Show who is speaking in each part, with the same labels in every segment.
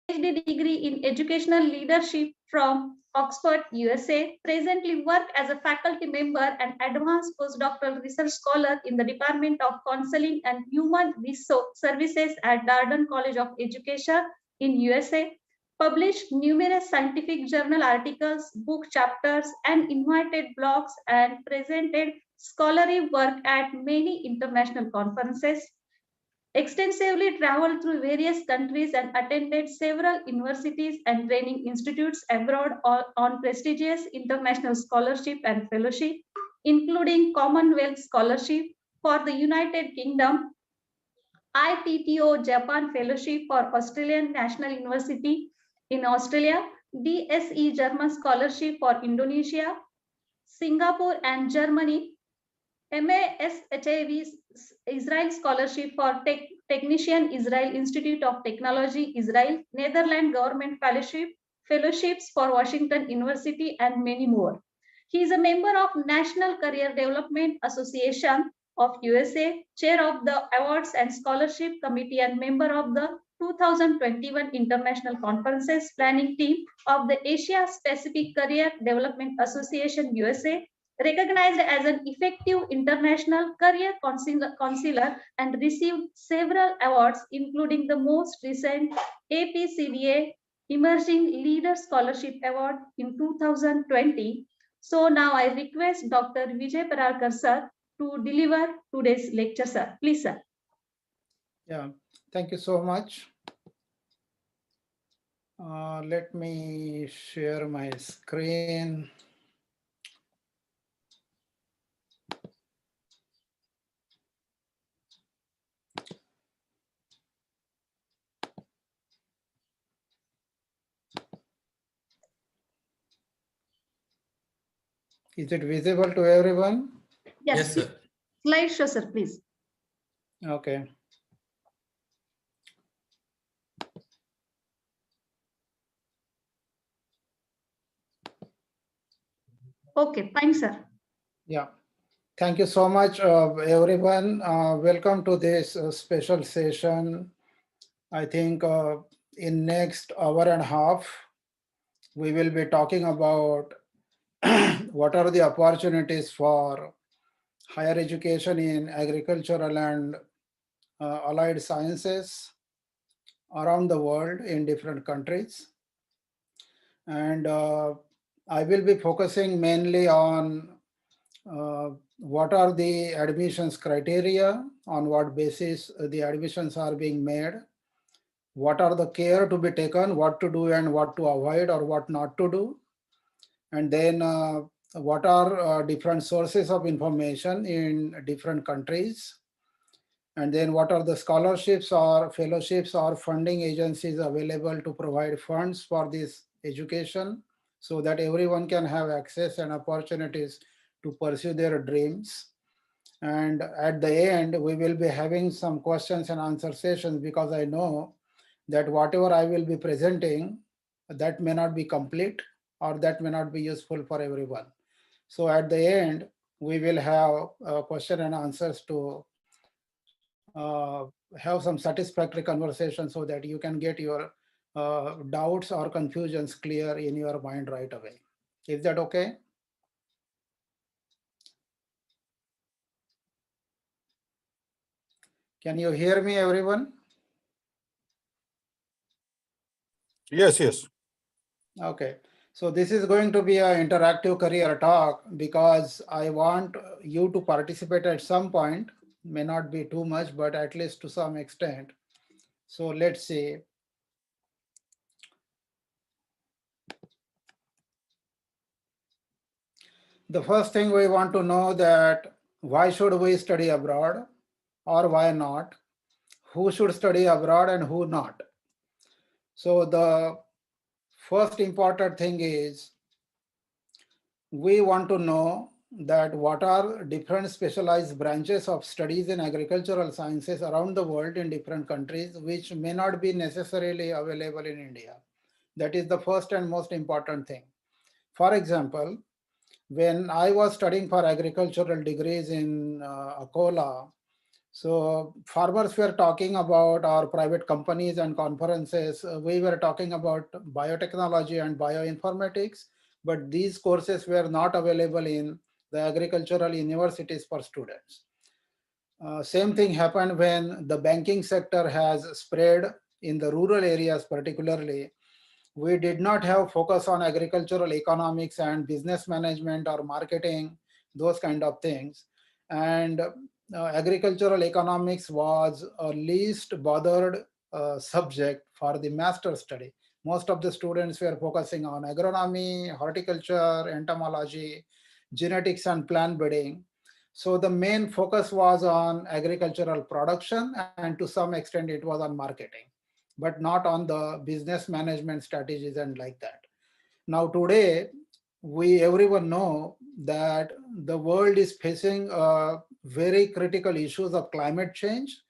Speaker 1: PhD degree in educational leadership from Oxford, USA. Presently work as a faculty member and advanced postdoctoral research scholar in the Department of Counseling and Human Resource Services at Darden College of Education in USA. Published numerous scientific journal articles, book chapters, and invited blogs and presented scholarly work at many international conferences. Extensively traveled through various countries and attended several universities and training institutes abroad on prestigious international scholarship and fellowship, including Commonwealth Scholarship for the United Kingdom, ITTO Japan Fellowship for Australian National University in Australia, DSE German Scholarship for Indonesia, Singapore and Germany, MASHIV Israel Scholarship for Technician Israel Institute of Technology Israel, Netherlands Government Fellowships for Washington University, and many more. He is a member of National Career Development Association of USA, chair of the Awards and Scholarship Committee, and member of the 2021 International Conferences Planning Team of the Asia Pacific Career Development Association USA, recognized as an effective international career counselor and received several awards, including the most recent APCDA Emerging Leader Scholarship Award in 2020. So now I request Dr. Vijay Paralkar sir to deliver today's lecture, sir. Please, sir.
Speaker 2: Yeah, thank you so much. Let me share my screen. Is it visible to everyone?
Speaker 1: Yes, sir. Slide show, sir, please.
Speaker 2: Okay.
Speaker 1: Okay, fine, sir.
Speaker 2: Yeah. Thank you so much, everyone. Welcome to this special session. I think in next hour and a half, we will be talking about what are the opportunities for higher education in agricultural and allied sciences around the world in different countries. And I will be focusing mainly on what are the admissions criteria, on what basis the admissions are being made, what are the care to be taken, what to do and what to avoid or what not to do, and then what are different sources of information in different countries, and then what are the scholarships or fellowships or funding agencies available to provide funds for this education so that everyone can have access and opportunities to pursue their dreams. And at the end, we will be having some questions and answer sessions, because I know that whatever I will be presenting, that may not be complete or that may not be useful for everyone. So at the end, we will have question and answers to have some satisfactory conversation so that you can get your doubts or confusions clear in your mind right away. Is that okay? Can you hear me, everyone?
Speaker 3: Yes, yes.
Speaker 2: Okay. So this is going to be an interactive career talk because I want you to participate at some point. May not be too much, but at least to some extent. So let's see. The first thing we want to know that why should we study abroad or why not? Who should study abroad and who not? So the first important thing is we want to know that what are different specialized branches of studies in agricultural sciences around the world in different countries, which may not be necessarily available in India. That is the first and most important thing. For example, when I was studying for agricultural degrees in Akola, So farmers were talking about our private companies and conferences. We were talking about biotechnology and bioinformatics, but these courses were not available in the agricultural universities for students. Same thing happened when the banking sector has spread in the rural areas particularly. We did not have focus on agricultural economics and business management or marketing, those kind of things. And agricultural economics was a least bothered subject for the master study. Most of the students were focusing on agronomy, horticulture, entomology, genetics, and plant breeding. So the main focus was on agricultural production, and to some extent it was on marketing, but not on the business management strategies and like that. Now today, we everyone know that the world is facing very critical issues of climate change,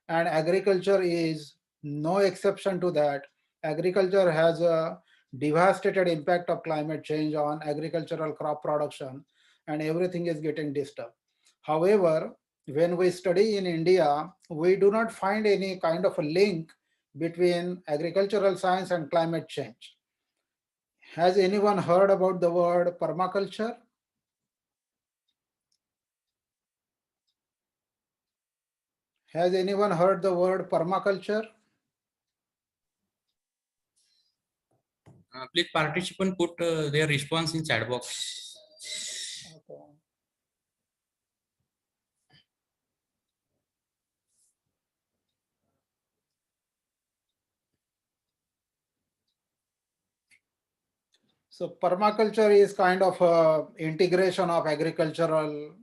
Speaker 2: and agriculture is no exception to that. Agriculture has a devastated impact of climate change on agricultural crop production, and everything is getting disturbed. However, when we study in India, we do not find any kind of a link between agricultural science and climate change. Has anyone heard about the word permaculture? Has anyone heard the word permaculture?
Speaker 4: Please participant put their response in chat box.
Speaker 2: Okay. So permaculture is kind of a integration of agricultural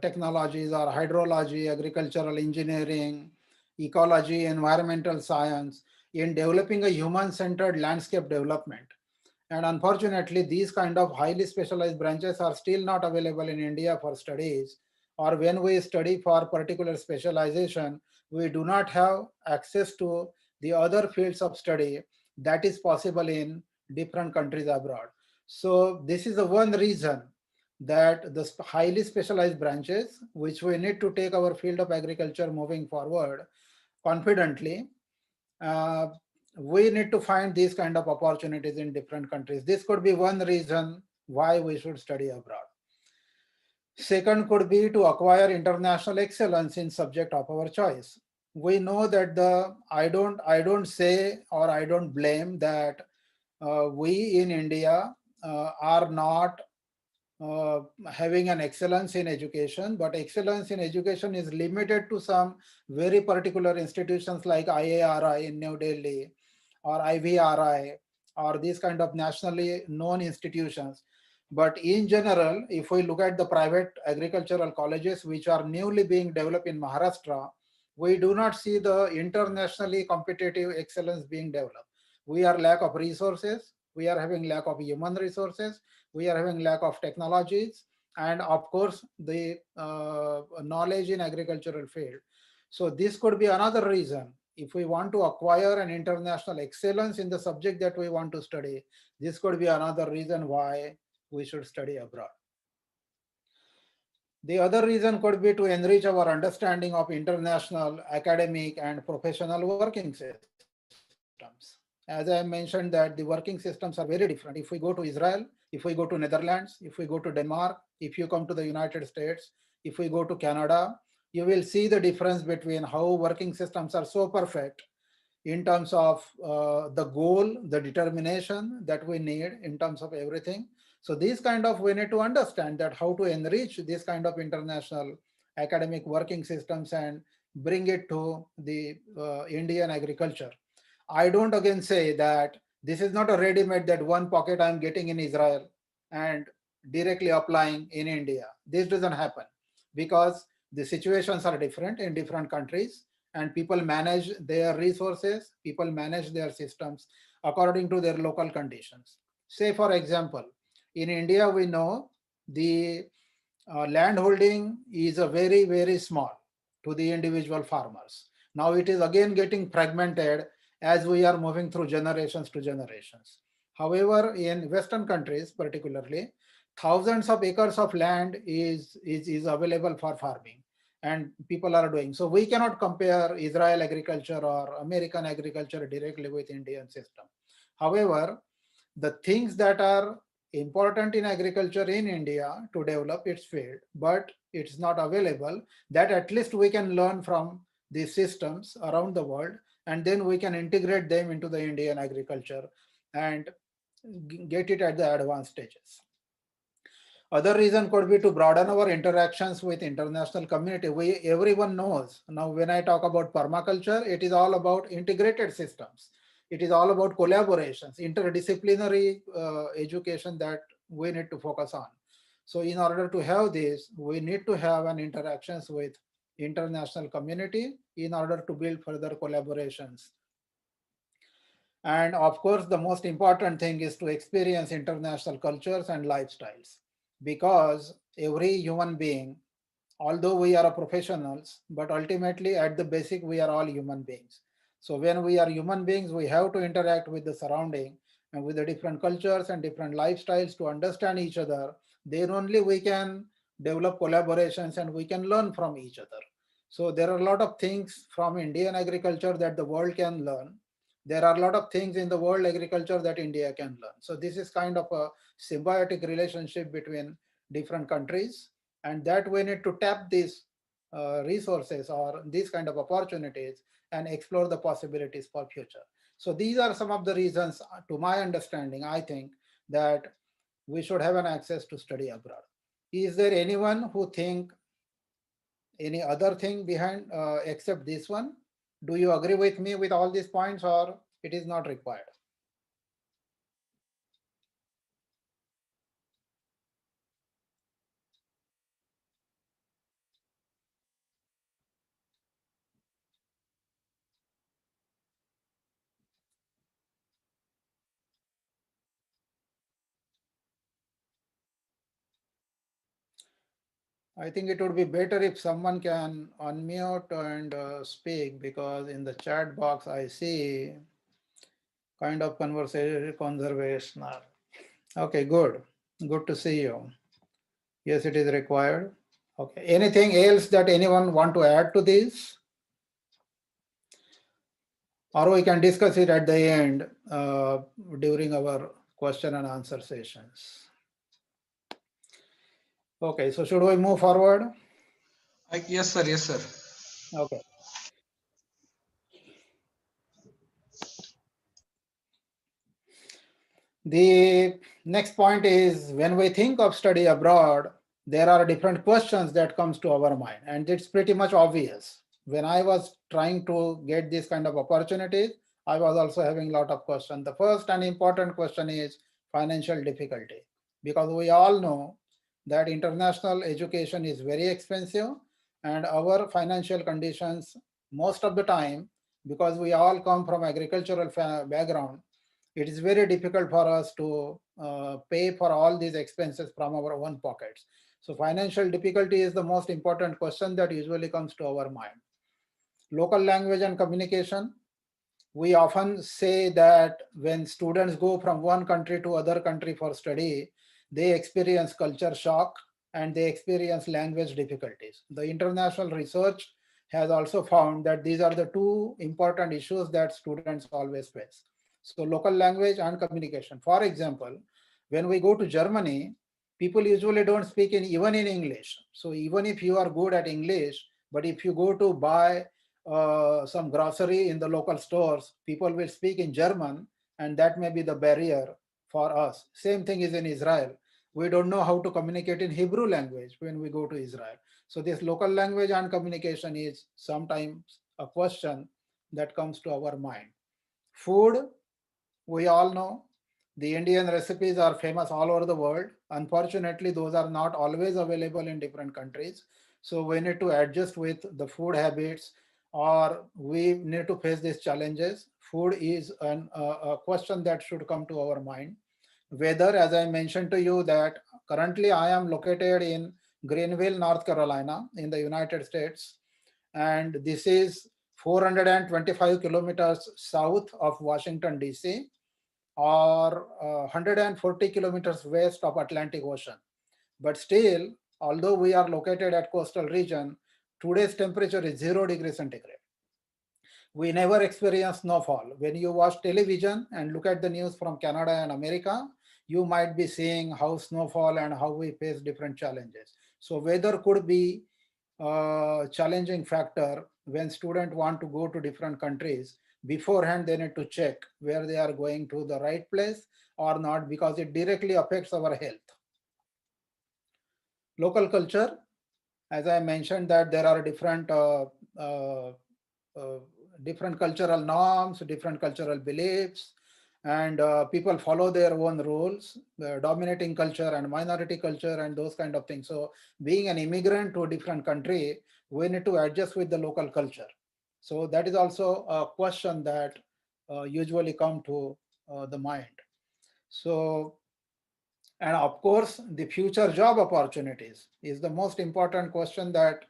Speaker 2: technologies or hydrology, agricultural engineering, ecology, environmental science in developing a human-centered landscape development. And unfortunately, these kind of highly specialized branches are still not available in India for studies, or when we study for particular specialization, we do not have access to the other fields of study that is possible in different countries abroad. So this is the one reason that the highly specialized branches, which we need to take our field of agriculture moving forward confidently, uh, we need to find these kind of opportunities in different countries. This could be one reason why we should study abroad. Second could be to acquire international excellence in subject of our choice. We know that I don't say or I don't blame that we in India are not having an excellence in education, but excellence in education is limited to some very particular institutions like IARI in New Delhi or IVRI or these kind of nationally known institutions. But in general, if we look at the private agricultural colleges which are newly being developed in Maharashtra, we do not see the internationally competitive excellence being developed. We are lack of resources, we are having lack of human resources, we are having lack of technologies, and of course the knowledge in agricultural field. So this could be another reason. If we want to acquire an international excellence in the subject that we want to study, this could be another reason why we should study abroad. The other reason could be to enrich our understanding of international academic and professional working systems. As I mentioned that the working systems are very different. If we go to Israel, if we go to Netherlands, if we go to Denmark, if you come to the United States, if we go to Canada, you will see the difference between how working systems are so perfect in terms of the goal, the determination that we need in terms of everything. So these kind of, we need to understand that how to enrich this kind of international academic working systems and bring it to the Indian agriculture. I don't again say that this is not a ready-made that one pocket I'm getting in Israel and directly applying in India. This doesn't happen because the situations are different in different countries and people manage their resources, people manage their systems according to their local conditions. Say, for example, in India, we know the land holding is a very, very small to the individual farmers. Now it is again getting fragmented as we are moving through generations to generations. However, in Western countries, particularly, thousands of acres of land is available for farming. and people are doing. So we cannot compare Israel agriculture or American agriculture directly with Indian system. However, the things that are important in agriculture in India to develop its field, but it's not available, that at least we can learn from these systems around the world, and then we can integrate them into the Indian agriculture and get it at the advanced stages. Other reason could be to broaden our interactions with international community. Everyone knows now when I talk about permaculture, it is all about integrated systems. It is all about collaborations, interdisciplinary education that we need to focus on. So in order to have this, we need to have an interactions with international community in order to build further collaborations. And of course, the most important thing is to experience international cultures and lifestyles, because every human being, although we are professionals, but ultimately at the basic, we are all human beings. So when we are human beings, we have to interact with the surrounding and with the different cultures and different lifestyles to understand each other. Then only we can develop collaborations and we can learn from each other. So there are a lot of things from Indian agriculture that the world can learn. There are a lot of things in the world agriculture that India can learn. So this is kind of a symbiotic relationship between different countries, and that we need to tap these resources or these kind of opportunities and explore the possibilities for future. So these are some of the reasons, to my understanding, I think that we should have an access to study abroad. Is there anyone who think any other thing behind except this one? Do you agree with me with all these points, or it is not required? I think it would be better if someone can unmute and speak, because in the chat box I see kind of conversation conservational. Okay, good. Good to see you. Yes, it is required. Okay. Anything else that anyone want to add to this? Or we can discuss it at the end during our question and answer sessions. Okay, so should we move forward?
Speaker 5: Yes, sir. Yes, sir.
Speaker 2: Okay. The next point is, when we think of study abroad, there are different questions that comes to our mind, and it's pretty much obvious. When I was trying to get this kind of opportunities, I was also having a lot of questions. The first and important question is financial difficulty, because we all know that international education is very expensive, and our financial conditions most of the time, because we all come from agricultural background, it is very difficult for us to pay for all these expenses from our own pockets. So financial difficulty is the most important question that usually comes to our mind. Local language and communication. We often say that when students go from one country to other country for study, they experience culture shock and they experience language difficulties. The international research has also found that these are the two important issues that students always face. So local language and communication. For example, when we go to Germany, people usually don't speak even in English. So even if you are good at English, but if you go to buy some grocery in the local stores, people will speak in German, and that may be the barrier for us. Same thing is in Israel. We don't know how to communicate in Hebrew language when we go to Israel. So this local language and communication is sometimes a question that comes to our mind. Food, we all know the Indian recipes are famous all over the world. Unfortunately, those are not always available in different countries. So we need to adjust with the food habits, or we need to face these challenges. Food is a question that should come to our mind. Weather, as I mentioned to you, that currently I am located in Greenville, North Carolina, in the United States, and this is 425 kilometers south of Washington, D.C., or 140 kilometers west of Atlantic Ocean. But still, although we are located at coastal region, today's temperature is 0 degrees centigrade. We never experience snowfall. When you watch television and look at the news from Canada and America, you might be seeing how snowfall and how we face different challenges. So weather could be a challenging factor when students want to go to different countries. Beforehand, they need to check where they are going to the right place or not, because it directly affects our health. Local culture, as I mentioned, that there are different different cultural norms, different cultural beliefs, and people follow their own rules, dominating culture and minority culture and those kind of things. So being an immigrant to a different country, we need to adjust with the local culture. So that is also a question that usually come to the mind. So, and of course, the future job opportunities is the most important question that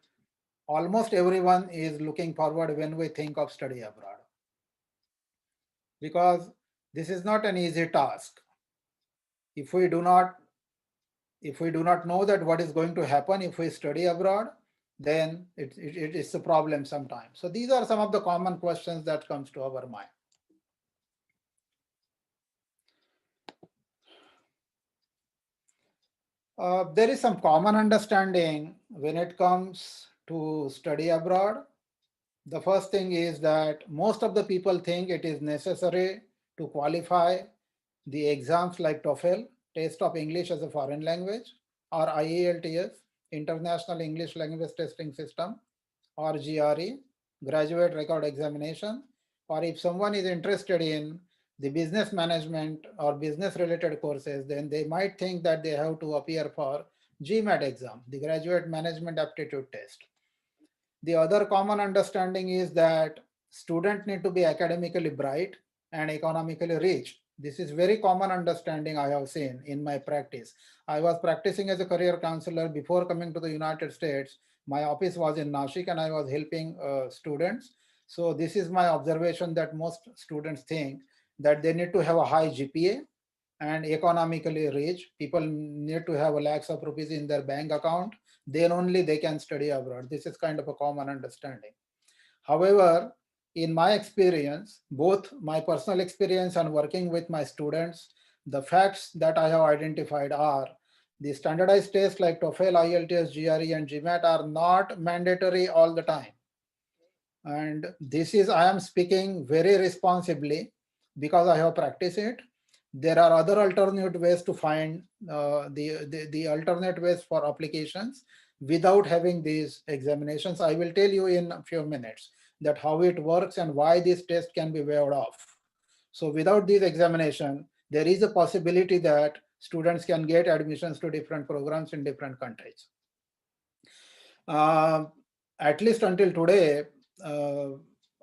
Speaker 2: almost everyone is looking forward when we think of study abroad. Because this is not an easy task. If we do not know that what is going to happen if we study abroad, then it is a problem sometimes. So these are some of the common questions that comes to our mind. There is some common understanding when it comes to study abroad. The first thing is that most of the people think it is necessary to qualify the exams like TOEFL, Test of English as a Foreign Language, or IELTS, International English Language Testing System, or GRE, Graduate Record Examination, or if someone is interested in the business management or business related courses, then they might think that they have to appear for GMAT exam, the Graduate Management Aptitude Test. The other common understanding is that students need to be academically bright and economically rich. This is very common understanding I have seen in my practice. I was practicing as a career counselor before coming to the United States. My office was in Nashik and I was helping students. So this is my observation, that most students think that they need to have a high GPA and economically rich. People need to have lakhs of rupees in their bank account, then only they can study abroad. This is kind of a common understanding. However, in my experience, both my personal experience and working with my students, the facts that I have identified are the standardized tests like TOEFL, IELTS, GRE, and GMAT are not mandatory all the time. And this is, I am speaking very responsibly because I have practiced it. There are other alternate ways to find the alternate ways for applications without having these examinations. I will tell you in a few minutes that how it works and why this test can be waived off. So without this examination, there is a possibility that students can get admissions to different programs in different countries. At least until today,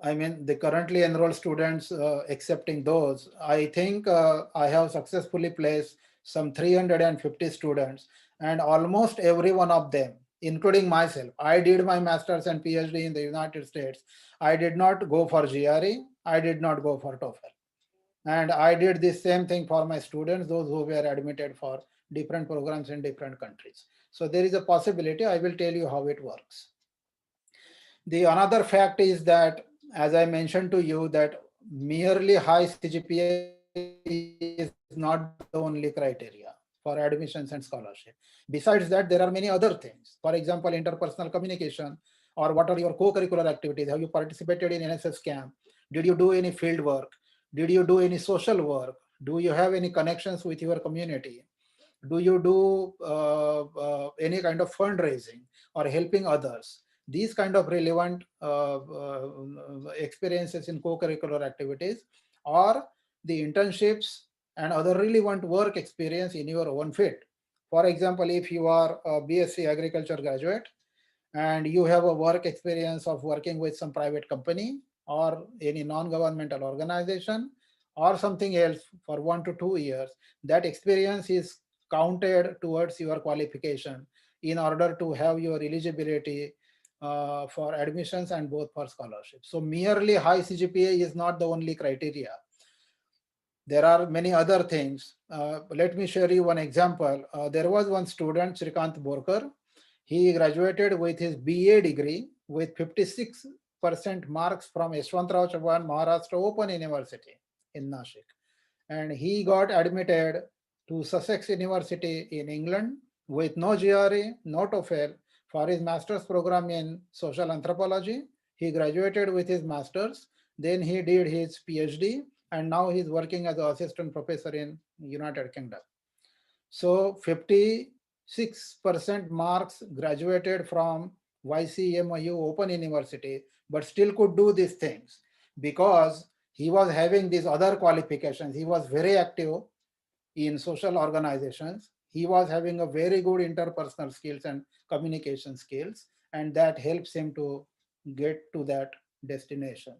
Speaker 2: I mean, the currently enrolled students, excepting those, I think I have successfully placed some 350 students, and almost every one of them, including myself, I did my master's and PhD in the United States. I did not go for GRE. I did not go for TOEFL. And I did the same thing for my students, those who were admitted for different programs in different countries. So there is a possibility. I will tell you how it works. The another fact is that, as I mentioned to you, that merely high CGPA is not the only criteria for admissions and scholarship. Besides that, there are many other things. For example, interpersonal communication, or what are your co-curricular activities? Have you participated in NSS camp? Did you do any field work? Did you do any social work? Do you have any connections with your community? Do you do any kind of fundraising or helping others? These kind of relevant experiences in co-curricular activities, or the internships and other relevant work experience in your own field. For example, if you are a BSc Agriculture graduate and you have a work experience of working with some private company or any non-governmental organization or something else for 1 to 2 years, that experience is counted towards your qualification in order to have your eligibility for admissions and both for scholarships. So merely high CGPA is not the only criteria. There are many other things. Let me share you one example. There was one student, Shrikant Borkar. He graduated with his BA degree with 56% marks from Yashwantrao Chauhan Maharashtra Open University in Nashik. And he got admitted to Sussex University in England with no GRE, no TOEFL for his master's program in social anthropology. He graduated with his master's, then he did his PhD, and now he's working as an assistant professor in United Kingdom. So 56% marks graduated from YCMU Open University, but still could do these things because he was having these other qualifications. He was very active in social organizations. He was having a very good interpersonal skills and communication skills, and that helps him to get to that destination.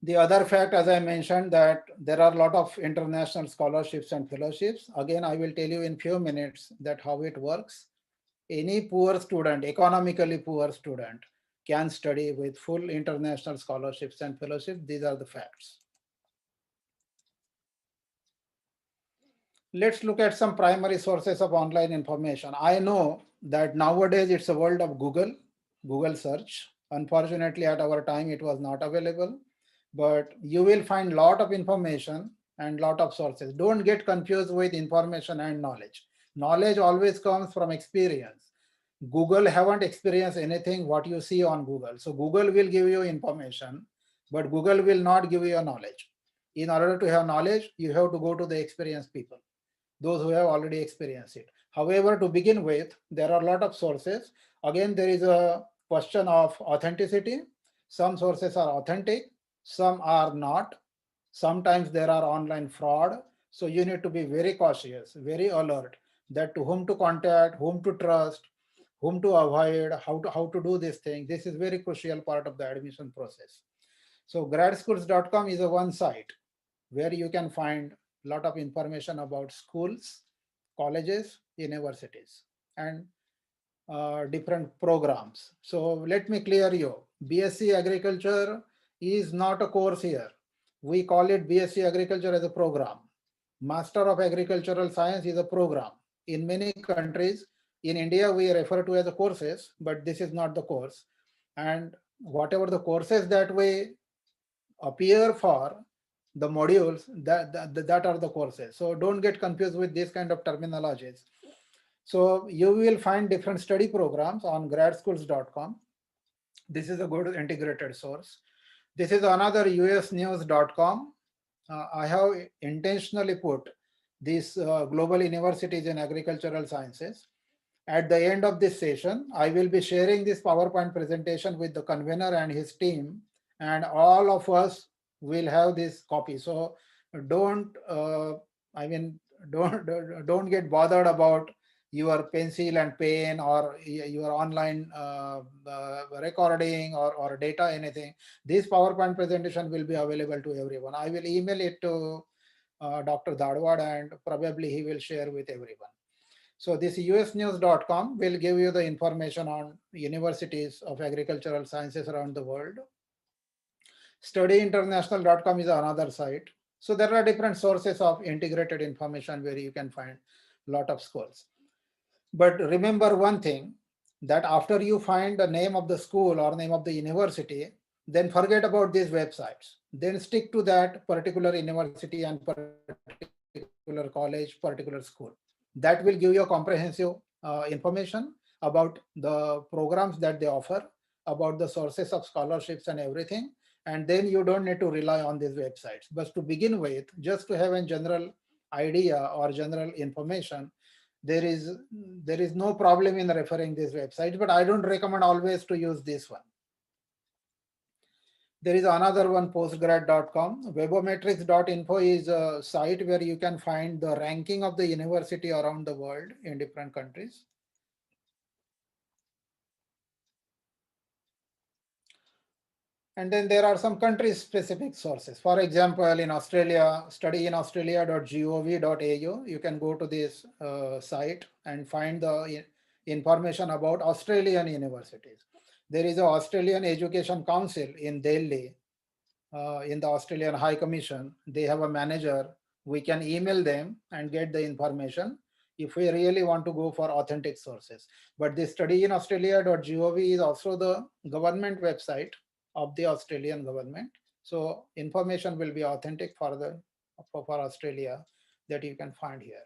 Speaker 2: The other fact, as I mentioned, that there are a lot of international scholarships and fellowships. Again, I will tell you in few minutes that how it works. Any poor student, economically poor student, can study with full international scholarships and fellowships. These are the facts. Let's look at some primary sources of online information. I know that nowadays it's a world of Google search. Unfortunately, at our time, it was not available, but you will find a lot of information and lot of sources. Don't get confused with information and knowledge. Knowledge always comes from experience. Google haven't experienced anything what you see on Google. So Google will give you information, but Google will not give you a knowledge. In order to have knowledge, you have to go to the experienced people, those who have already experienced it. However, to begin with, there are a lot of sources. Again, there is a question of authenticity. Some sources are authentic, some are not. Sometimes there are online fraud. So you need to be very cautious, very alert that to whom to contact, whom to trust, whom to avoid, how to do this thing. This is very crucial part of the admission process. So gradschools.com is a one site where you can find a lot of information about schools, colleges, universities, and different programs. So let me clear you. BSc Agriculture is not a course here. We call it BSc Agriculture as a program. Master of Agricultural Science is a program. In many countries, in India, we refer to as a courses, but this is not the course. And whatever the courses that we appear for, the modules, that are the courses. So don't get confused with this kind of terminologies. So you will find different study programs on gradschools.com. This is a good integrated source. This is another usnews.com. I have intentionally put these global universities in agricultural sciences. At the end of this session, I will be sharing this PowerPoint presentation with the convener and his team, and all of us will have this copy. So don't, don't get bothered about your pencil and pen or your online recording or data, anything. This PowerPoint presentation will be available to everyone. I will email it to Dr. Dadwad, and probably he will share with everyone. So this usnews.com will give you the information on universities of agricultural sciences around the world. Studyinternational.com is another site. So there are different sources of integrated information where you can find a lot of schools. But remember one thing, that after you find the name of the school or name of the university, then forget about these websites. Then stick to that particular university and particular college, particular school. That will give you a comprehensive information about the programs that they offer, about the sources of scholarships and everything. And then you don't need to rely on these websites. But to begin with, just to have a general idea or general information, there is no problem in referring these websites, but I don't recommend always to use this one. There is another one, postgrad.com. Webometrics.info is a site where you can find the ranking of the university around the world in different countries. And then there are some country-specific sources. For example, in Australia, studyinaustralia.gov.au, you can go to this site and find the information about Australian universities. There is an Australian Education Council in Delhi, in the Australian High Commission. They have a manager. We can email them and get the information. if we really want to go for authentic sources. But the studyinaustralia.gov is also the government website of the Australian government. So information will be authentic for Australia that you can find here.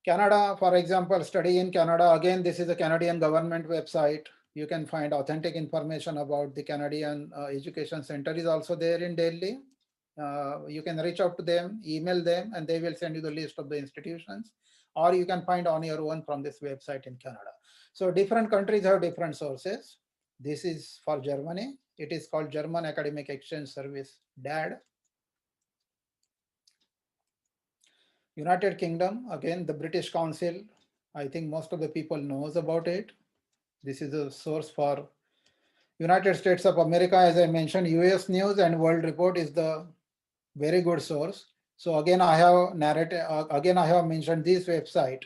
Speaker 2: Canada, for example, Study in Canada. Again, this is a Canadian government website. You can find authentic information about the Canadian Education Center is also there in Delhi. You can reach out to them, email them, and they will send you the list of the institutions, or you can find on your own from this website in Canada. So different countries have different sources. This is for Germany. It is called German Academic Exchange Service, DAD. United Kingdom, again, the British Council. I think most of the people knows about it. This is a source for United States of America. As I mentioned, US News and World Report is the very good source. So again, I have mentioned this website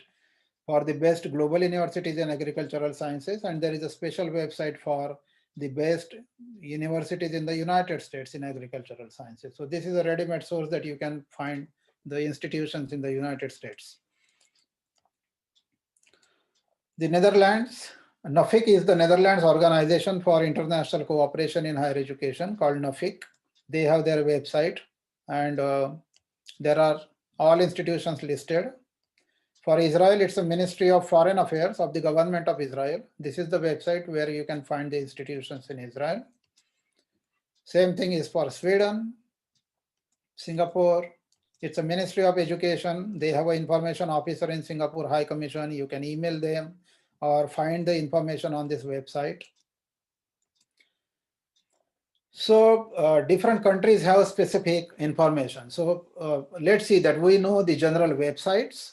Speaker 2: for the best global universities in agricultural sciences, and there is a special website for the best universities in the United States in agricultural sciences. So this is a ready-made source that you can find the institutions in the United States. The Netherlands, NUFIC is the Netherlands Organization for International Cooperation in Higher Education, called NUFIC. They have their website, and there are all institutions listed. For Israel, it's the Ministry of Foreign Affairs of the Government of Israel. This is the website where you can find the institutions in Israel. Same thing is for Sweden, Singapore. It's a Ministry of Education. They have an information officer in Singapore High Commission. You can email them or find the information on this website. So different countries have specific information. So let's see that we know the general websites.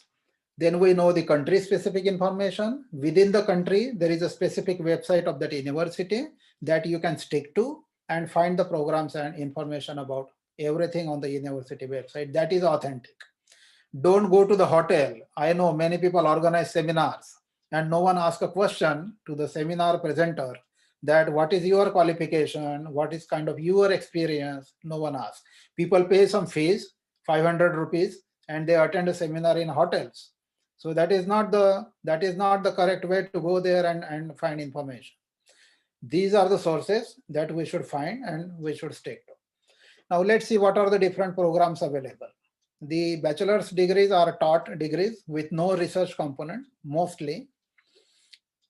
Speaker 2: Then we know the country specific information. Within the country, there is a specific website of that university that you can stick to and find the programs and information about everything on the university website. That is authentic. Don't go to the hotel. I know many people organize seminars and no one asks a question to the seminar presenter that what is your qualification, what is kind of your experience. No one asks. People pay some fees, 500 rupees, and they attend a seminar in hotels. So that is not the correct way to go there and find information. These are the sources that we should find and we should stick to. Now let's see what are the different programs available. The bachelor's degrees are taught degrees with no research component, mostly.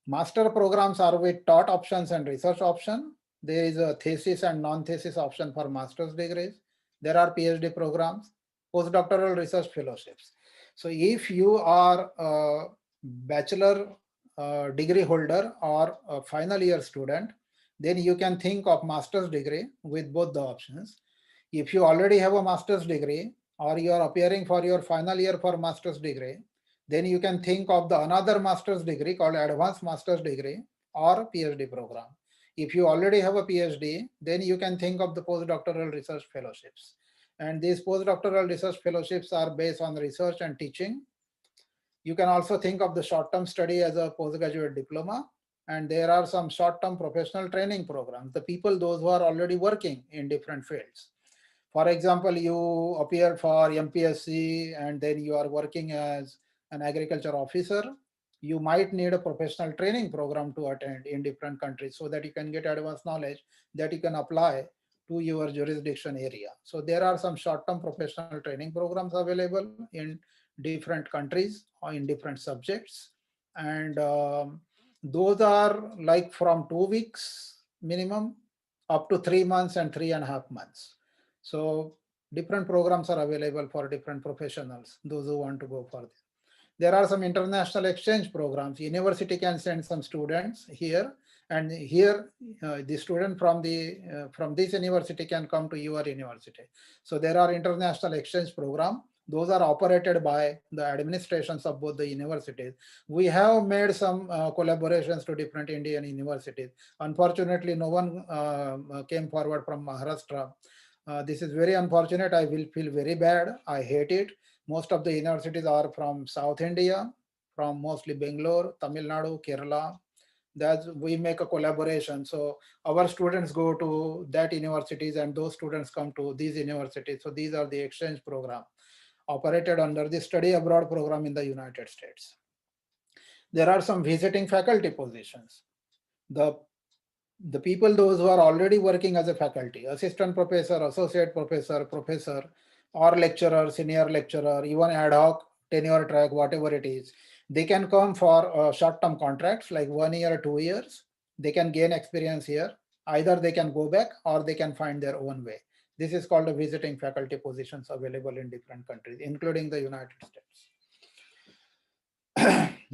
Speaker 2: Master programs are with taught options and research option. There is a thesis and non-thesis option for master's degrees. There are PhD programs, postdoctoral research fellowships. So if you are a bachelor degree holder or a final year student, then you can think of master's degree with both the options. If you already have a master's degree or you are appearing for your final year for master's degree, then you can think of the another master's degree called advanced master's degree or PhD program. If you already have a PhD, then you can think of the postdoctoral research fellowships. And these postdoctoral research fellowships are based on research and teaching. You can also think of the short-term study as a postgraduate diploma. And there are some short-term professional training programs, the people, those who are already working in different fields. For example, you appear for MPSC and then you are working as an agriculture officer. You might need a professional training program to attend in different countries so that you can get advanced knowledge that you can apply to your jurisdiction area. So there are some short-term professional training programs available in different countries or in different subjects. And those are like from 2 weeks minimum up to 3 months and 3.5 months. So different programs are available for different professionals, those who want to go for this. There are some international exchange programs. University can send some students here, and here the student from this university can come to your university. So there are international exchange programs. Those are operated by the administrations of both the universities. We have made some collaborations to different Indian universities. Unfortunately, no one came forward from Maharashtra. This is very unfortunate. I will feel very bad. I hate it. Most of the universities are from South India, from mostly Bangalore, Tamil Nadu, Kerala. That's we make a collaboration. So our students go to that universities and those students come to these universities. So these are the exchange program. operated under the study abroad program in the United States. There are some visiting faculty positions. The people, those who are already working as a faculty, assistant professor, associate professor, professor, or lecturer, senior lecturer, even ad hoc, tenure track, whatever it is, they can come for short-term contracts like 1 year, 2 years. They can gain experience here. Either they can go back or they can find their own way. This is called a visiting faculty positions available in different countries, including the United States.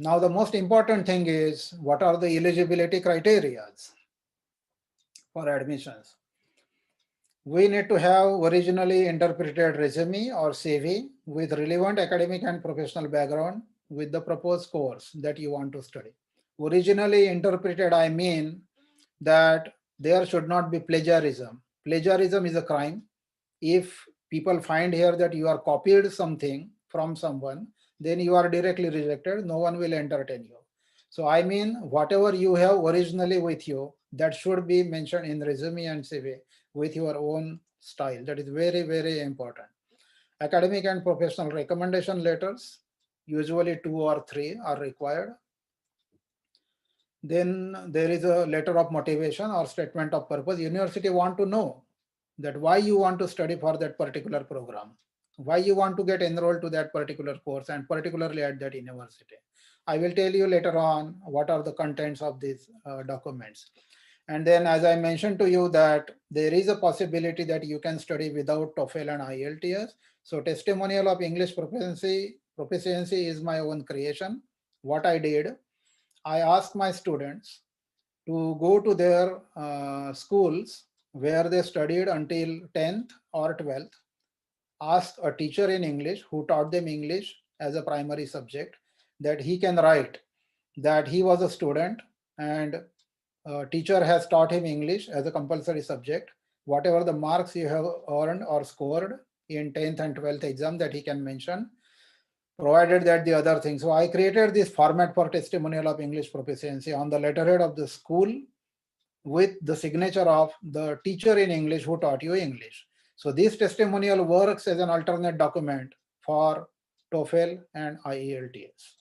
Speaker 2: Now, the most important thing is what are the eligibility criteria for admissions? We need to have originally interpreted resume or CV with relevant academic and professional background with the proposed course that you want to study. Originally interpreted, I mean that there should not be plagiarism. Plagiarism is a crime. If people find here that you are copied something from someone, then you are directly rejected. No one will entertain you. So I mean, whatever you have originally with you, that should be mentioned in resume and CV with your own style. That is very, very important. Academic and professional recommendation letters, usually 2 or 3 are required. Then there is a letter of motivation or statement of purpose. University want to know that why you want to study for that particular program, why you want to get enrolled to that particular course, and particularly at that university. I will tell you later on what are the contents of these documents. And then, as I mentioned to you, that there is a possibility that you can study without TOEFL and IELTS. So testimonial of English proficiency is my own creation. What I did, I asked my students to go to their schools where they studied until 10th or 12th, ask a teacher in English who taught them English as a primary subject that he can write that he was a student and teacher has taught him English as a compulsory subject. Whatever the marks you have earned or scored in 10th and 12th exam that he can mention, provided that the other thing. So I created this format for testimonial of English proficiency on the letterhead of the school with the signature of the teacher in English who taught you English. So this testimonial works as an alternate document for TOEFL and IELTS.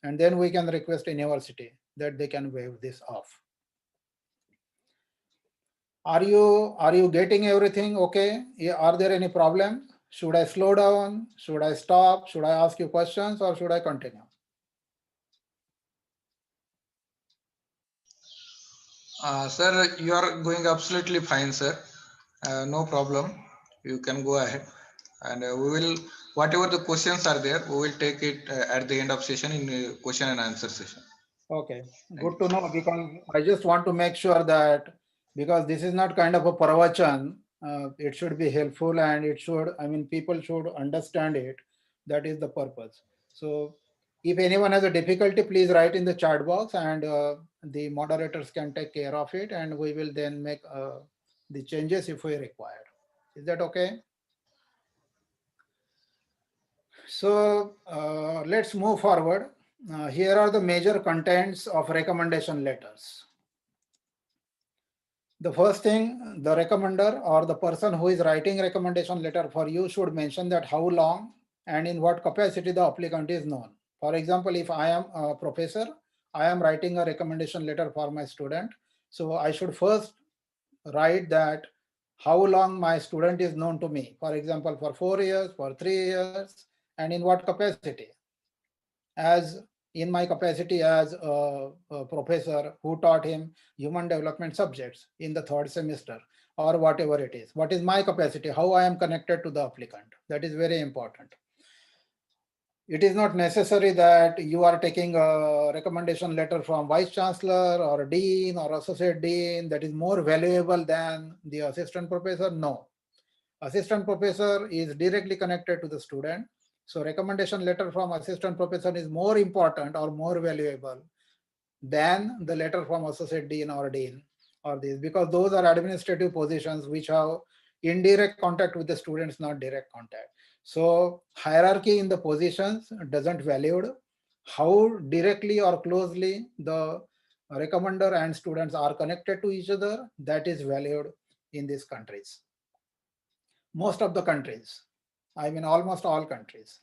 Speaker 2: And then we can request a university that they can waive this off. Are you getting everything okay? Are there any problems? Should I slow down? Should I stop? Should I ask you questions or should I continue?
Speaker 5: Sir, you are going absolutely fine, sir. No problem. You can go ahead, and we will, whatever the questions are there, we will take it at the end of session in question and answer session.
Speaker 2: Okay, good to know, because I just want to make sure that, because this is not kind of a pravachan, it should be helpful and it should, I mean, people should understand it. That is the purpose. So if anyone has a difficulty, please write in the chat box and the moderators can take care of it and we will then make the changes if we require. Is that okay? So let's move forward. Here are the major contents of recommendation letters. The first thing, the recommender or the person who is writing recommendation letter for you should mention that how long and in what capacity the applicant is known. For example, if I am a professor, I am writing a recommendation letter for my student. So I should first write that how long my student is known to me. For example, for 4 years, for 3 years, and in what capacity. As in my capacity as a professor who taught him human development subjects in the 3rd semester or whatever it is. What is my capacity? How I am connected to the applicant? That is very important. It is not necessary that you are taking a recommendation letter from vice chancellor or dean or associate dean that is more valuable than the assistant professor. No. Assistant professor is directly connected to the student. So recommendation letter from assistant professor is more important or more valuable than the letter from associate dean or this, because those are administrative positions which have indirect contact with the students, not direct contact. So hierarchy in the positions doesn't value how directly or closely the recommender and students are connected to each other. That is valued in these countries. Most of the countries, I mean, almost all countries.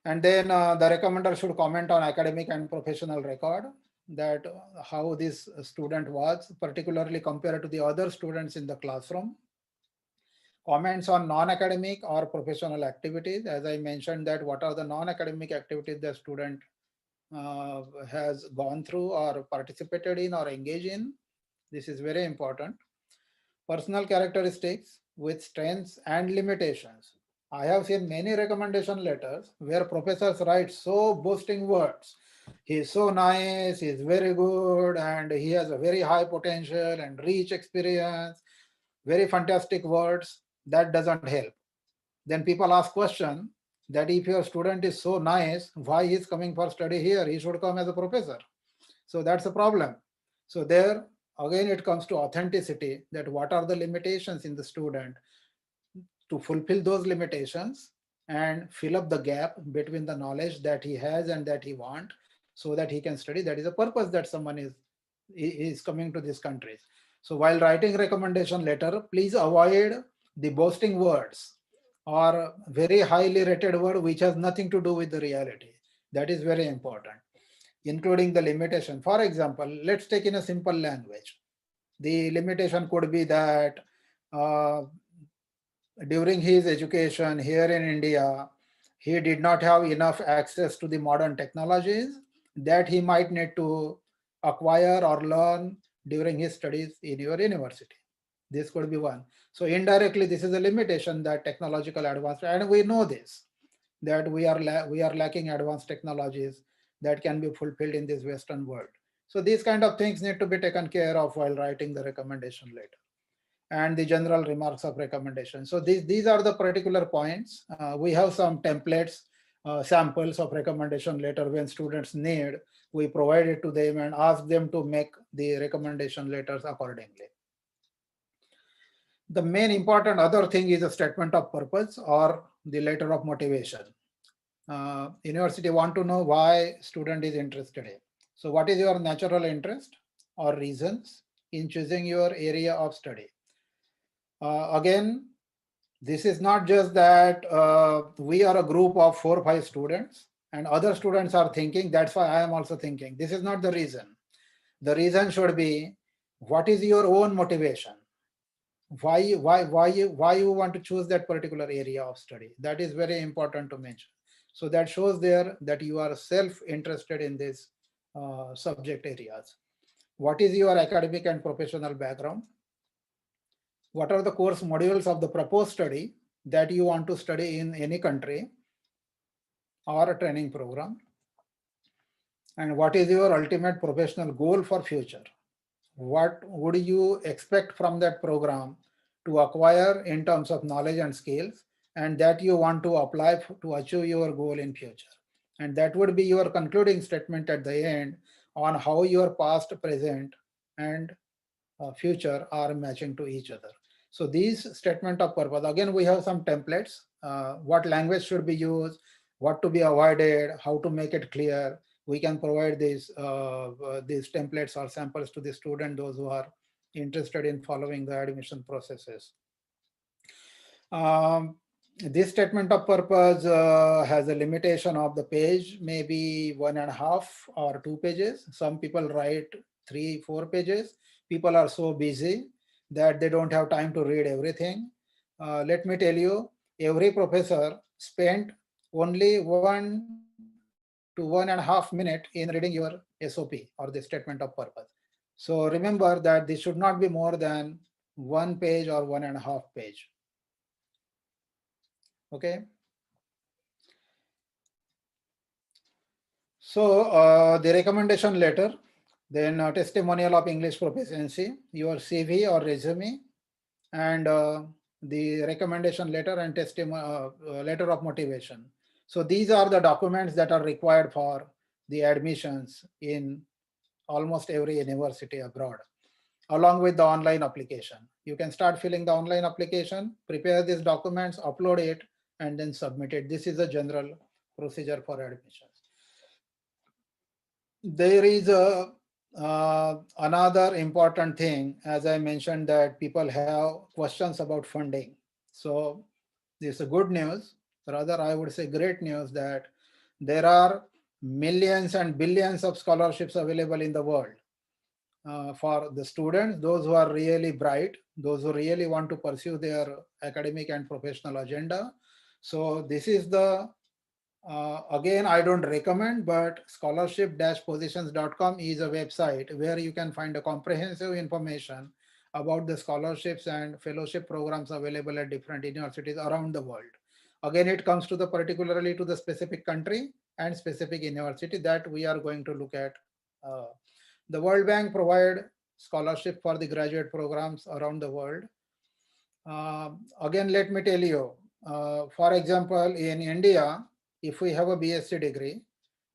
Speaker 2: And then the recommender should comment on academic and professional record, that how this student was, particularly compared to the other students in the classroom. Comments on non-academic or professional activities. As I mentioned, that what are the non-academic activities the student has gone through or participated in or engaged in. This is very important. Personal characteristics with strengths and limitations. I have seen many recommendation letters where professors write so boasting words. He is so nice, he is very good, and he has a very high potential and rich experience, very fantastic words. That doesn't help. Then people ask question that if your student is so nice, why he is coming for study here? He should come as a professor. So that's a problem. So there again it comes to authenticity, that what are the limitations in the student, to fulfill those limitations and fill up the gap between the knowledge that he has and that he want, so that he can study. That is the purpose that someone is coming to this country. So while writing recommendation letter, please avoid the boasting words or very highly rated word which has nothing to do with the reality. That is very important, including the limitation. For example, let's take in a simple language. The limitation could be that uh, during his education here in India, he did not have enough access to the modern technologies that he might need to acquire or learn during his studies in your university. This could be one. So indirectly, this is a limitation, that technological advancement, and we know this, that we are lacking advanced technologies that can be fulfilled in this Western world. So these kind of things need to be taken care of while writing the recommendation letter, and the general remarks of recommendation. So these are the particular points. We have some templates, samples of recommendation letter. When students need, we provide it to them and ask them to make the recommendation letters accordingly. The main important other thing is a statement of purpose or the letter of motivation. University want to know why student is interested in. So what is your natural interest or reasons in choosing your area of study? Again, this is not just that we are a group of 4 or 5 students and other students are thinking, that's why I am also thinking. This is not the reason. The reason should be, what is your own motivation? Why you want to choose that particular area of study? That is very important to mention. So that shows there that you are self-interested in this subject areas. What is your academic and professional background? What are the course modules of the proposed study that you want to study in any country or a training program? And what is your ultimate professional goal for future? What would you expect from that program to acquire in terms of knowledge and skills, and that you want to apply to achieve your goal in future? And that would be your concluding statement at the end on how your past, present, and future are matching to each other. So these statement of purpose, again, we have some templates, what language should be used, what to be avoided, how to make it clear. We can provide these templates or samples to the student, those who are interested in following the admission processes. This statement of purpose has a limitation of the page, maybe 1.5 or 2 pages. Some people write 3-4 pages. People are so busy that they don't have time to read everything. Let me tell you, every professor spent only 1 to 1.5 minutes in reading your SOP or the statement of purpose. So remember that this should not be more than 1 page or 1.5 page. Okay. So the recommendation letter, then testimonial of English proficiency, your CV or resume, and the recommendation letter and letter of motivation. So these are the documents that are required for the admissions in almost every university abroad, along with the online application. You can start filling the online application, prepare these documents, upload it, and then submit it. This is a general procedure for admissions. There is another important thing, as I mentioned, that people have questions about funding. So this is good news. rather I would say great news, that there are millions and billions of scholarships available in the world for the students, those who are really bright, those who really want to pursue their academic and professional agenda. So this is the again, I don't recommend, but scholarship-positions.com is a website where you can find a comprehensive information about the scholarships and fellowship programs available at different universities around the world. Again, it comes to the particularly to the specific country and specific university that we are going to look at. The World Bank provide scholarship for the graduate programs around the world. Again, let me tell you, for example, in India, if we have a BSc degree,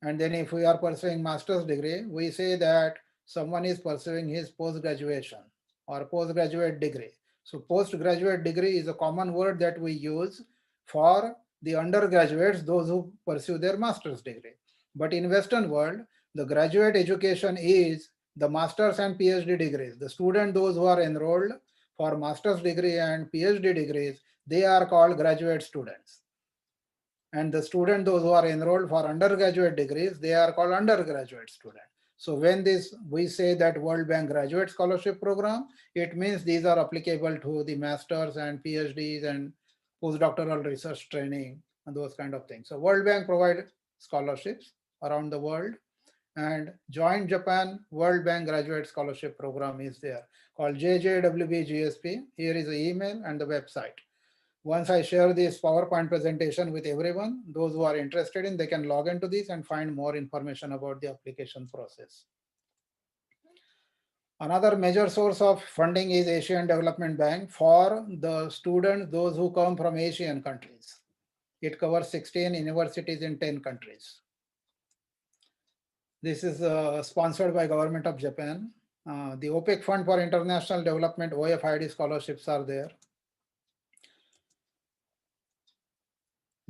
Speaker 2: and then if we are pursuing master's degree, we say that someone is pursuing his post-graduation or postgraduate degree. So postgraduate degree is a common word that we use for the undergraduates, those who pursue their master's degree. But in Western world, the graduate education is the master's and PhD degrees. The student, those who are enrolled for master's degree and PhD degrees, they are called graduate students. And the student, those who are enrolled for undergraduate degrees, they are called undergraduate students. So when we say that World Bank Graduate Scholarship Program, it means these are applicable to the masters and PhDs and postdoctoral research training and those kind of things. So World Bank provide scholarships around the world, and Joint Japan World Bank Graduate Scholarship Program is there called JJWBGSP. Here is the email and the website. Once I share this PowerPoint presentation with everyone, those who are interested in, they can log into this and find more information about the application process. Another major source of funding is Asian Development Bank for the students, those who come from Asian countries. It covers 16 universities in 10 countries. This is sponsored by Government of Japan. The OPEC Fund for International Development, OFID scholarships are there.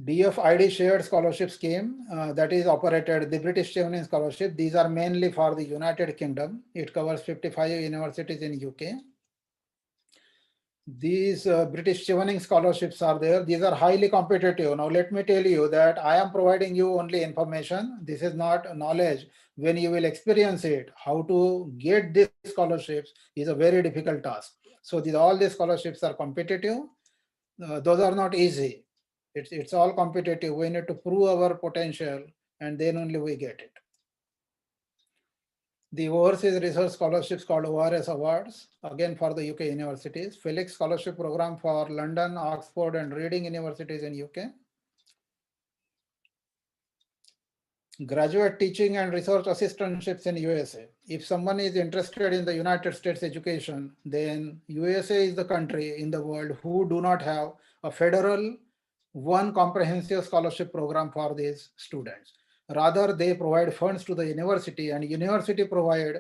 Speaker 2: DFID shared scholarship scheme that is operated, the British Chevening Scholarship. These are mainly for the United Kingdom. It covers 55 universities in UK. These British Chevening scholarships are there. These are highly competitive. Now let me tell you that I am providing you only information. This is not knowledge. When you will experience it, how to get these scholarships is a very difficult task. So all these scholarships are competitive. Those are not easy. It's all competitive. We need to prove our potential, and then only we get it. The Overseas Research Scholarships called ORS Awards, again for the UK universities. Felix Scholarship Program for London, Oxford, and Reading universities in UK. Graduate teaching and research assistantships in USA. If someone is interested in the United States education, then USA is the country in the world who do not have a federal one comprehensive scholarship program for these students. Rather, they provide funds to the university, and university provide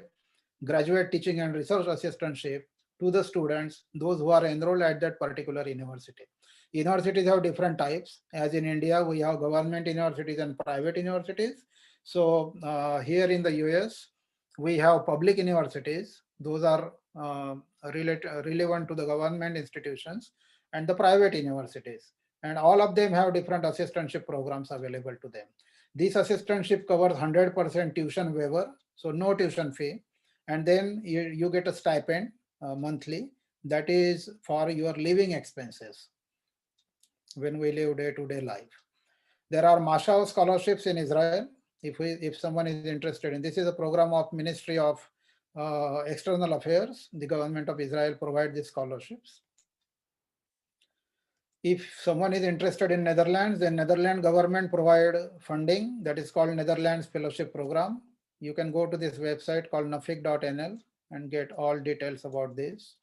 Speaker 2: graduate teaching and research assistantship to the students, those who are enrolled at that particular university. Universities have different types. As in India, we have government universities and private universities. So here in the US, we have public universities. Those are relevant to the government institutions, and the private universities. And all of them have different assistantship programs available to them. This assistantship covers 100% tuition waiver, so no tuition fee. And then you get a stipend monthly that is for your living expenses when we live day-to-day life. There are Mashal scholarships in Israel. If someone is interested in, this is a program of Ministry of External Affairs. The government of Israel provides these scholarships. If someone is interested in Netherlands, then Netherlands government provide funding that is called Netherlands Fellowship Program. You can go to this website called nafik.nl and get all details about this.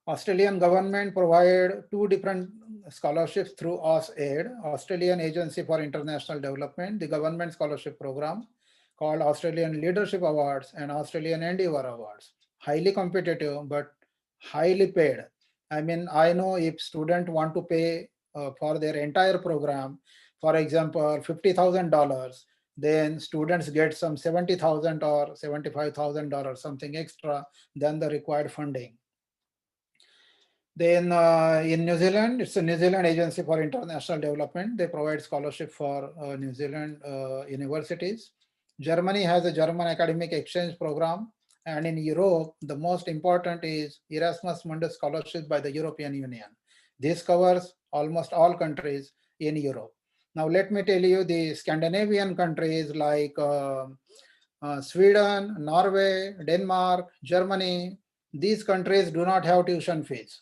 Speaker 2: Australian government provide two different scholarships through AusAid, Australian Agency for International Development, the government scholarship program called Australian Leadership Awards and Australian Endeavour Awards. Highly competitive, but highly paid. I mean, I know if students want to pay for their entire program, for example, $50,000, then students get some $70,000 or $75,000, something extra than the required funding. Then in New Zealand, it's a New Zealand Agency for International Development. They provide scholarship for New Zealand universities. Germany has a German academic exchange program. And in Europe, the most important is Erasmus Mundus scholarship by the European Union. This covers almost all countries in Europe. Now, let me tell you the Scandinavian countries like Sweden, Norway, Denmark, Germany, these countries do not have tuition fees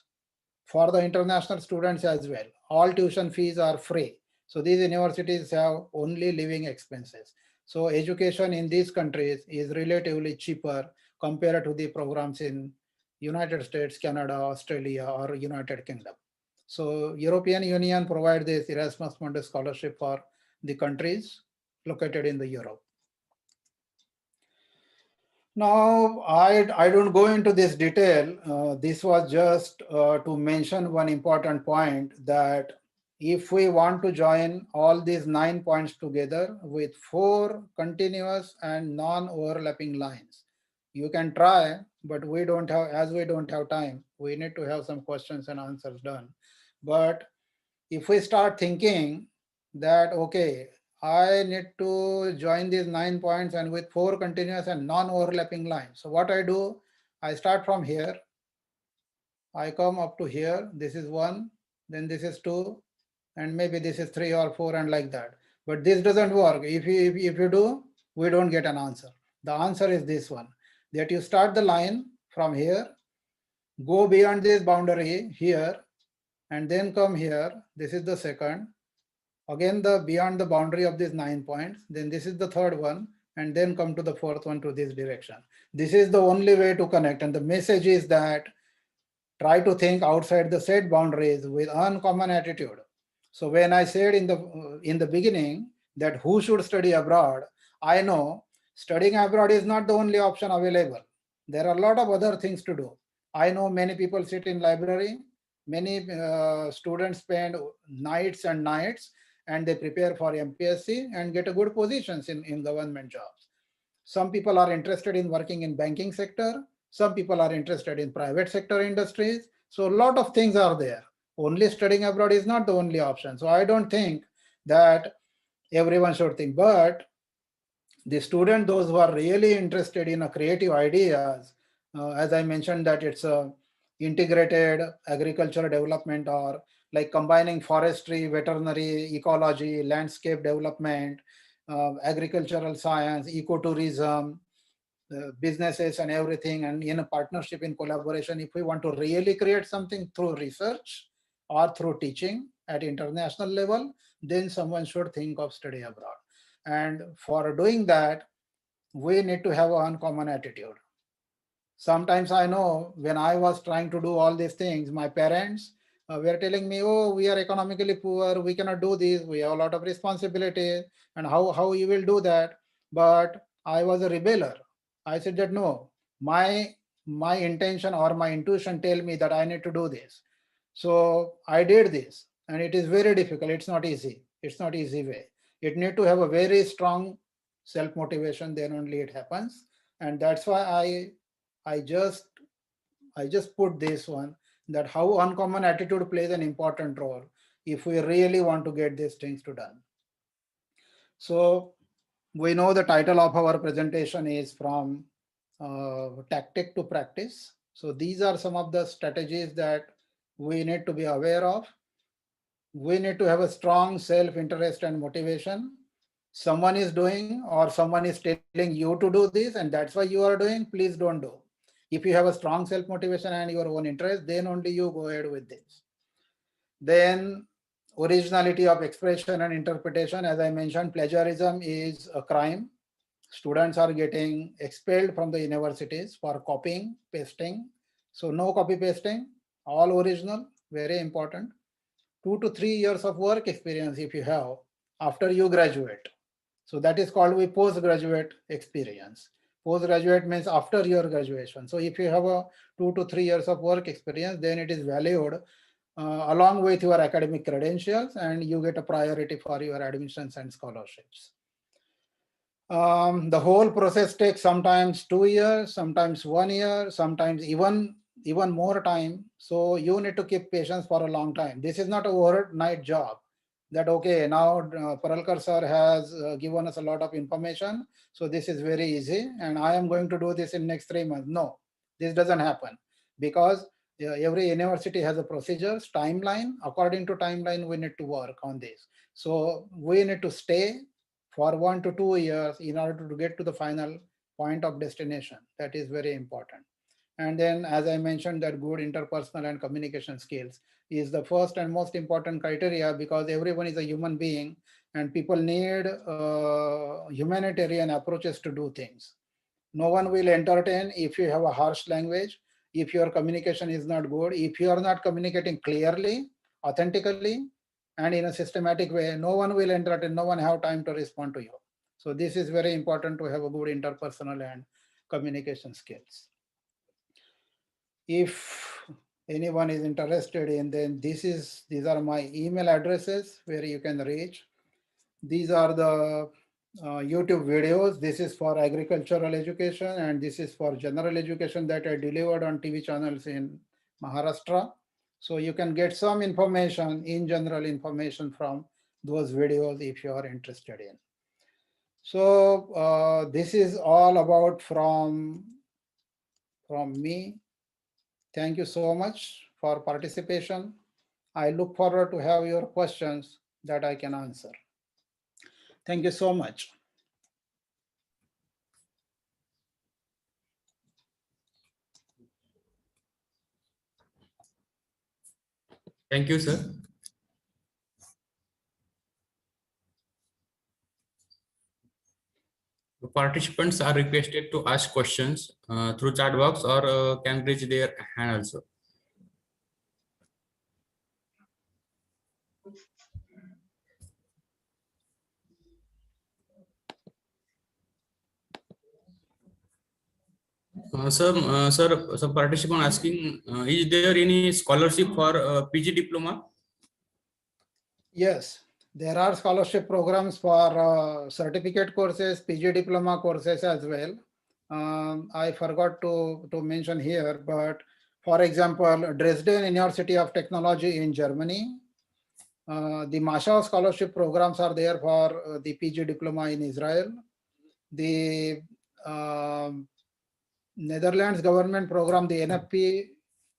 Speaker 2: for the international students as well. All tuition fees are free. So these universities have only living expenses. So education in these countries is relatively cheaper compared to the programs in United States, Canada, Australia, or United Kingdom. So European Union provide this Erasmus Mundus scholarship for the countries located in the Europe. Now, I don't go into this detail. This was just to mention one important point, that if we want to join all these 9 points together with 4 continuous and non-overlapping lines, you can try, but we don't have, as we don't have time, we need to have some questions and answers done. But if we start thinking that, okay, I need to join these 9 points and with 4 continuous and non-overlapping lines. So what I do, I start from here. I come up to here. This is 1, then this is 2, and maybe this is 3 or 4 and like that. But this doesn't work. If you do, we don't get an answer. The answer is this one, that you start the line from here, go beyond this boundary here, and then come here. This is the second. Again, the beyond the boundary of these 9 points, then this is the third one, and then come to the fourth one to this direction. This is the only way to connect. And the message is that try to think outside the set boundaries with uncommon attitude. So when I said in the beginning that who should study abroad, I know studying abroad is not the only option available. There are a lot of other things to do. I know many people sit in library, many students spend nights and nights, and they prepare for MPSC and get a good positions in government jobs. Some people are interested in working in banking sector. Some people are interested in private sector industries. So a lot of things are there. Only studying abroad is not the only option. So I don't think that everyone should think, but the student, those who are really interested in a creative ideas, as I mentioned that it's a integrated agriculture development, or like combining forestry, veterinary, ecology, landscape development, agricultural science, ecotourism, businesses and everything, and in a partnership, in collaboration, if we want to really create something through research or through teaching at international level, then someone should think of study abroad. And for doing that, we need to have an uncommon attitude. Sometimes I know when I was trying to do all these things, my parents were telling me, oh, we are economically poor, we cannot do this, we have a lot of responsibility, and how you will do that? But I was a rebeller. I said that no, my intention or my intuition tell me that I need to do this. So I did this, and it is very difficult. It's not easy. It's not easy way. It need to have a very strong self-motivation, then only it happens. And that's why I just put this one, that how uncommon attitude plays an important role if we really want to get these things to done. So we know the title of our presentation is from tactic to practice. So these are some of the strategies that we need to be aware of. We need to have a strong self-interest and motivation. Someone is doing or someone is telling you to do this, and that's why you are doing, please don't do. If you have a strong self-motivation and your own interest, then only you go ahead with this. Then originality of expression and interpretation. As I mentioned, plagiarism is a crime. Students are getting expelled from the universities for copying, pasting. So no copy pasting, all original, very important. 2 to 3 years of work experience if you have after you graduate. So that is called a postgraduate experience. Postgraduate means after your graduation. So if you have a 2 to 3 years of work experience, then it is valued along with your academic credentials, and you get a priority for your admissions and scholarships. The whole process takes sometimes 2 years, sometimes 1 year, sometimes even even more time. So you need to keep patience for a long time. This is not an overnight job that, okay, now Paralkar sir has given us a lot of information. So this is very easy and I am going to do this in next 3 months. No, this doesn't happen because every university has a procedures, timeline. According to timeline, we need to work on this. So we need to stay for 1 to 2 years in order to get to the final point of destination. That is very important. And then, as I mentioned, that good interpersonal and communication skills is the first and most important criteria, because everyone is a human being and people need humanitarian approaches to do things. No one will entertain if you have a harsh language, if your communication is not good, if you are not communicating clearly, authentically, and in a systematic way. No one will entertain, no one have time to respond to you. So this is very important to have a good interpersonal and communication skills. If anyone is interested in, then these are my email addresses where you can reach. These are the YouTube videos. This is for agricultural education and this is for general education that I delivered on TV channels in Maharashtra. So you can get some information, in general information, from those videos if you are interested in. So this is all about from me. Thank you so much for participation. I look forward to have your questions that I can answer. Thank you so much.
Speaker 4: Thank you, sir. The participants are requested to ask questions through chat box or can raise their hand also. Some participant asking, is there any scholarship for PG diploma?
Speaker 2: Yes, there are scholarship programs for certificate courses, PG diploma courses as well. I forgot to mention here, but for example, Dresden University of Technology in Germany, the Mashaw scholarship programs are there for the PG diploma in Israel. The Netherlands government program, the NFP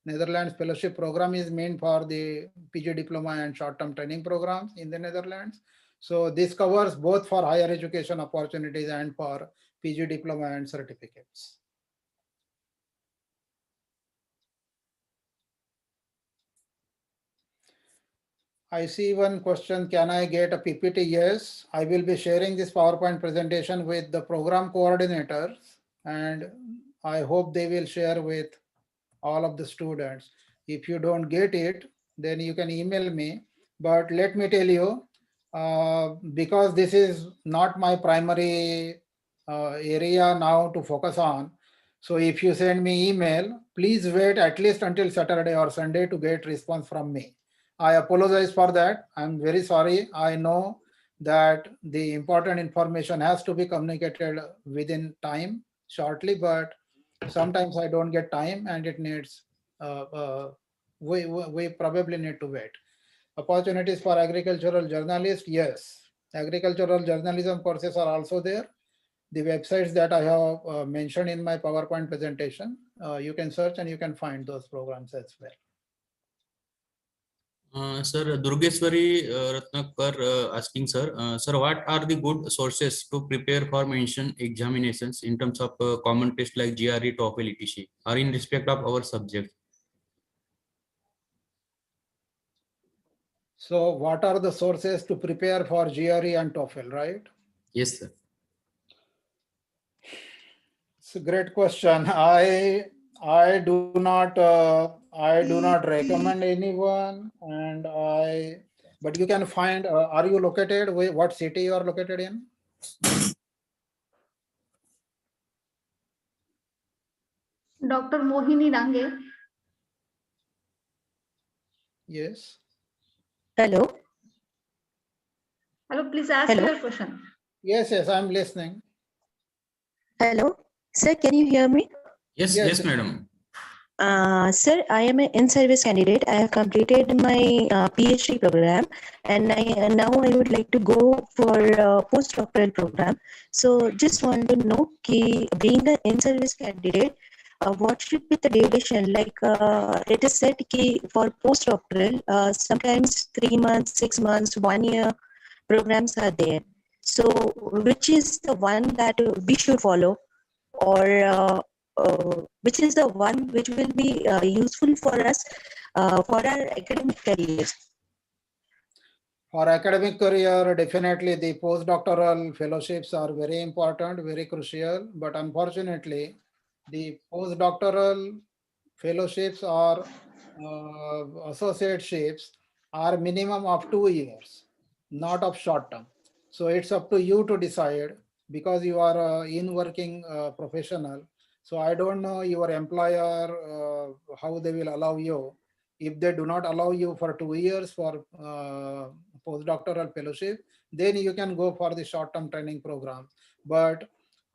Speaker 2: Netherlands fellowship program, is meant for the PG diploma and short-term training programs in the Netherlands. So this covers both for higher education opportunities and for PG diploma and certificates. I see one question, can I get a PPT? Yes, I will be sharing this PowerPoint presentation with the program coordinators and I hope they will share with all of the students. If you don't get it, then you can email me. But let me tell you, because this is not my primary area now to focus on. So if you send me email, please wait at least until Saturday or Sunday to get response from me. I apologize for that. I'm very sorry. I know that the important information has to be communicated within time shortly, but sometimes I don't get time and it needs, we probably need to wait. Opportunities for agricultural journalists, yes. Agricultural journalism courses are also there. The websites that I have mentioned in my PowerPoint presentation, you can search and you can find those programs as well.
Speaker 4: Sir, Durgeswari Ratnakar asking, sir, what are the good sources to prepare for mentioned examinations in terms of common tests like GRE, TOEFL, etc., or in respect of our subject?
Speaker 2: So what are the sources to prepare for GRE and TOEFL, right?
Speaker 4: Yes, sir.
Speaker 2: It's a great question. I do not recommend anyone, and but you can find. Are you located? What city you are located in?
Speaker 1: Dr. Mohini Dange.
Speaker 2: Yes.
Speaker 6: Hello.
Speaker 1: Hello, please ask
Speaker 6: Hello.
Speaker 1: your question.
Speaker 2: Yes, I'm listening.
Speaker 6: Hello. Sir, can you hear me?
Speaker 4: Yes,
Speaker 2: Yes.
Speaker 4: yes, madam.
Speaker 6: Sir, I am an in-service candidate. I have completed my PhD program, and now I would like to go for a postdoctoral program. So, just want to know, being an in-service candidate, what should be the duration? Like it is said for postdoctoral, sometimes 3 months, 6 months, 1 year programs are there. So, which is the one that we should follow, or which is the one which will be useful for us for our academic careers?
Speaker 2: For academic career, definitely the postdoctoral fellowships are very important, very crucial. But unfortunately, the postdoctoral fellowships or associateships are minimum of 2 years, not of short term. So it's up to you to decide, because you are in working professional. So I don't know your employer how they will allow you. If they do not allow you for 2 years for postdoctoral fellowship, then you can go for the short-term training program. But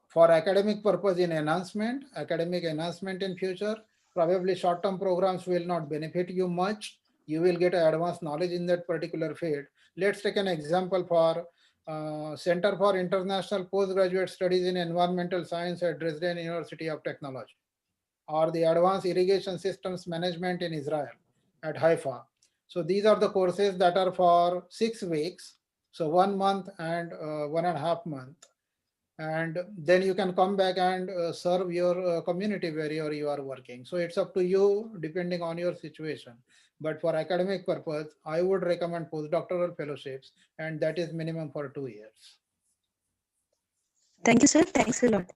Speaker 2: for academic purpose in academic enhancement in future, probably short-term programs will not benefit you much. You will get advanced knowledge in that particular field. Let's take an example for Center for International Postgraduate Studies in Environmental Science at Dresden University of Technology, or the Advanced Irrigation Systems Management in Israel at Haifa. So these are the courses that are for 6 weeks, so 1 month and 1.5 months. And then you can come back and serve your community where you are working. So it's up to you depending on your situation. But for academic purpose, I would recommend postdoctoral fellowships, and that is minimum for 2 years.
Speaker 6: Thank you, sir. Thanks a lot.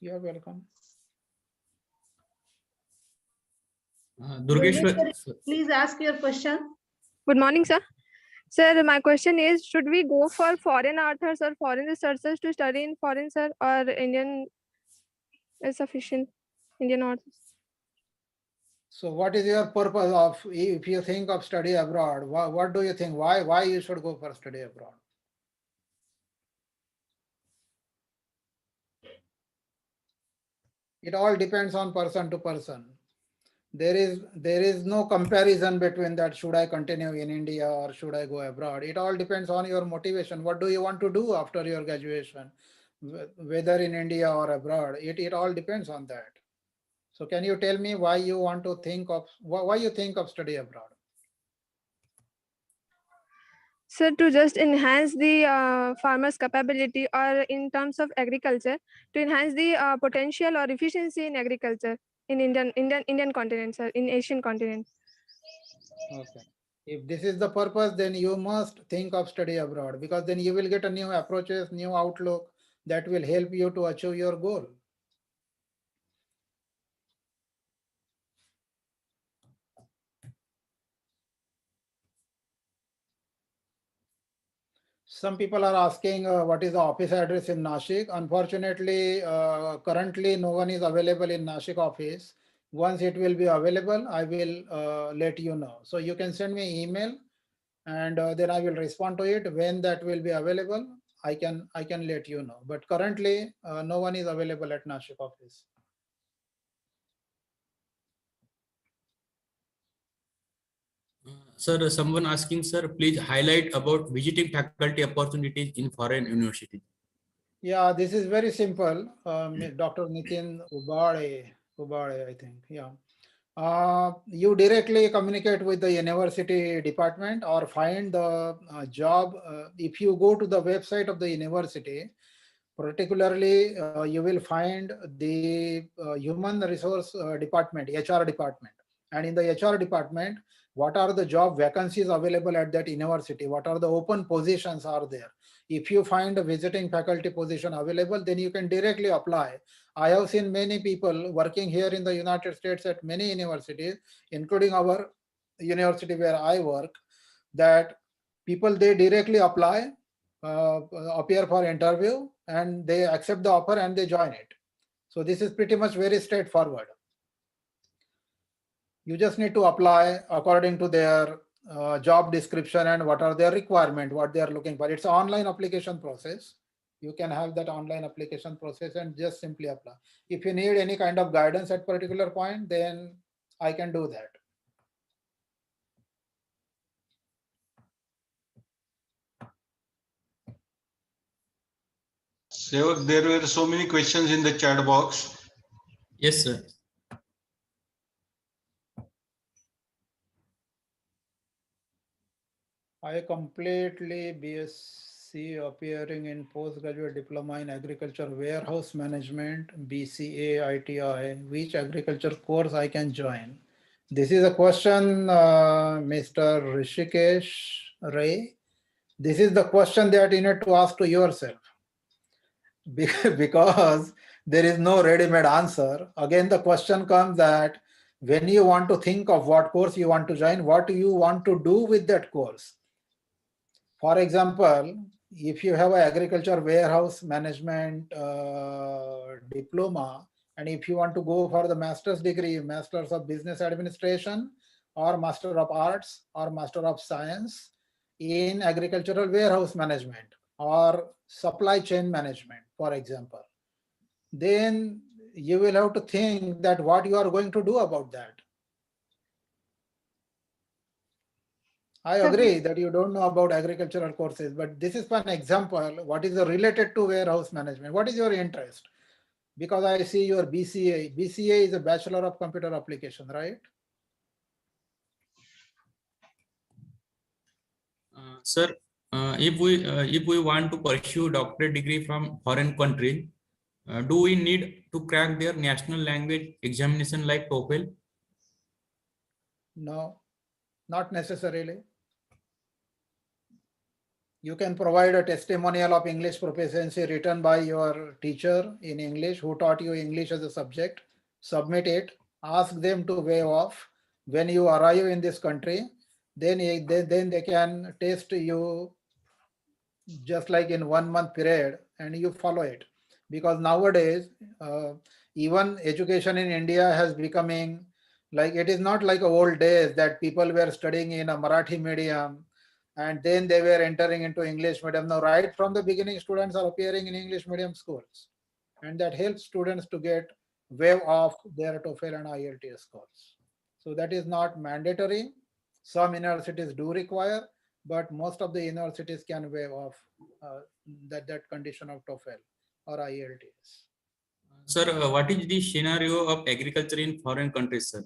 Speaker 2: You're welcome.
Speaker 4: Durgeshwar,
Speaker 1: Please ask your question.
Speaker 7: Good morning, sir. Sir, my question is, should we go for foreign authors or foreign researchers to study in foreign, sir, or Indian is sufficient, Indian authors?
Speaker 2: So what is your purpose of, if you think of study abroad, what do you think? Why you should go for study abroad? It all depends on person to person. There is no comparison between that, should I continue in India or should I go abroad? It all depends on your motivation. What do you want to do after your graduation, whether in India or abroad? It all depends on that. So can you tell me why you want to think of, why you think of study abroad?
Speaker 7: Sir, to just enhance the farmer's capability, or in terms of agriculture, to enhance the potential or efficiency in agriculture in Indian continent, sir, in Asian continent.
Speaker 2: Okay. If this is the purpose, then you must think of study abroad, because then you will get a new approaches, new outlook that will help you to achieve your goal. Some people are asking what is the office address in Nashik. Unfortunately, currently no one is available in Nashik office. Once it will be available, I will let you know. So you can send me email, and then I will respond to it. When that will be available, I can let you know. But currently, no one is available at Nashik office.
Speaker 4: Sir, someone asking, sir, please highlight about visiting faculty opportunities in foreign universities.
Speaker 2: Yeah, this is very simple. Dr. Nitin Ubade, I think. Yeah. You directly communicate with the university department or find the job. If you go to the website of the university, particularly you will find the human resource department, HR department. And in the HR department, what are the job vacancies available at that university? What are the open positions are there? If you find a visiting faculty position available, then you can directly apply. I have seen many people working here in the United States at many universities, including our university where I work, that people, they directly apply, appear for interview, and they accept the offer and they join it. So this is pretty much very straightforward. You just need to apply according to their job description and what are their requirements, what they are looking for. It's an online application process. You can have that online application process and just simply apply. If you need any kind of guidance at particular point, then I can do that.
Speaker 3: There were so many questions in the chat box.
Speaker 4: Yes, sir.
Speaker 2: I completely BSc appearing in postgraduate diploma in agriculture warehouse management, BCA, ITI, which agriculture course I can join? This is a question, Mr. Rishikesh Ray. This is the question that you need to ask to yourself. Because there is no ready-made answer. Again, the question comes that when you want to think of what course you want to join, what do you want to do with that course? For example, if you have an agriculture warehouse management diploma, and if you want to go for the master's degree, Masters of Business Administration, or Master of Arts, or Master of Science in agricultural warehouse management, or supply chain management, for example, then you will have to think that what you are going to do about that. I agree that you don't know about agricultural courses, but this is one example. What is related to warehouse management? What is your interest? Because I see your BCA. BCA is a Bachelor of Computer Application, right?
Speaker 4: Sir, if we want to pursue doctorate degree from foreign country, do we need to crack their national language examination like TOEFL?
Speaker 2: No, not necessarily. You can provide a testimonial of English proficiency written by your teacher in English who taught you English as a subject, submit it, ask them to waive off. When you arrive in this country, then they can test you just like in 1 month period, and you follow it. Because nowadays, even education in India has becoming like, it is not like old days that people were studying in a Marathi medium and then they were entering into English medium. Now, right from the beginning, students are appearing in English medium schools, and that helps students to get waive off their TOEFL and IELTS scores. So that is not mandatory. Some universities do require, but most of the universities can waive off that condition of TOEFL or IELTS.
Speaker 4: Sir, what is the scenario of agriculture in foreign countries, sir,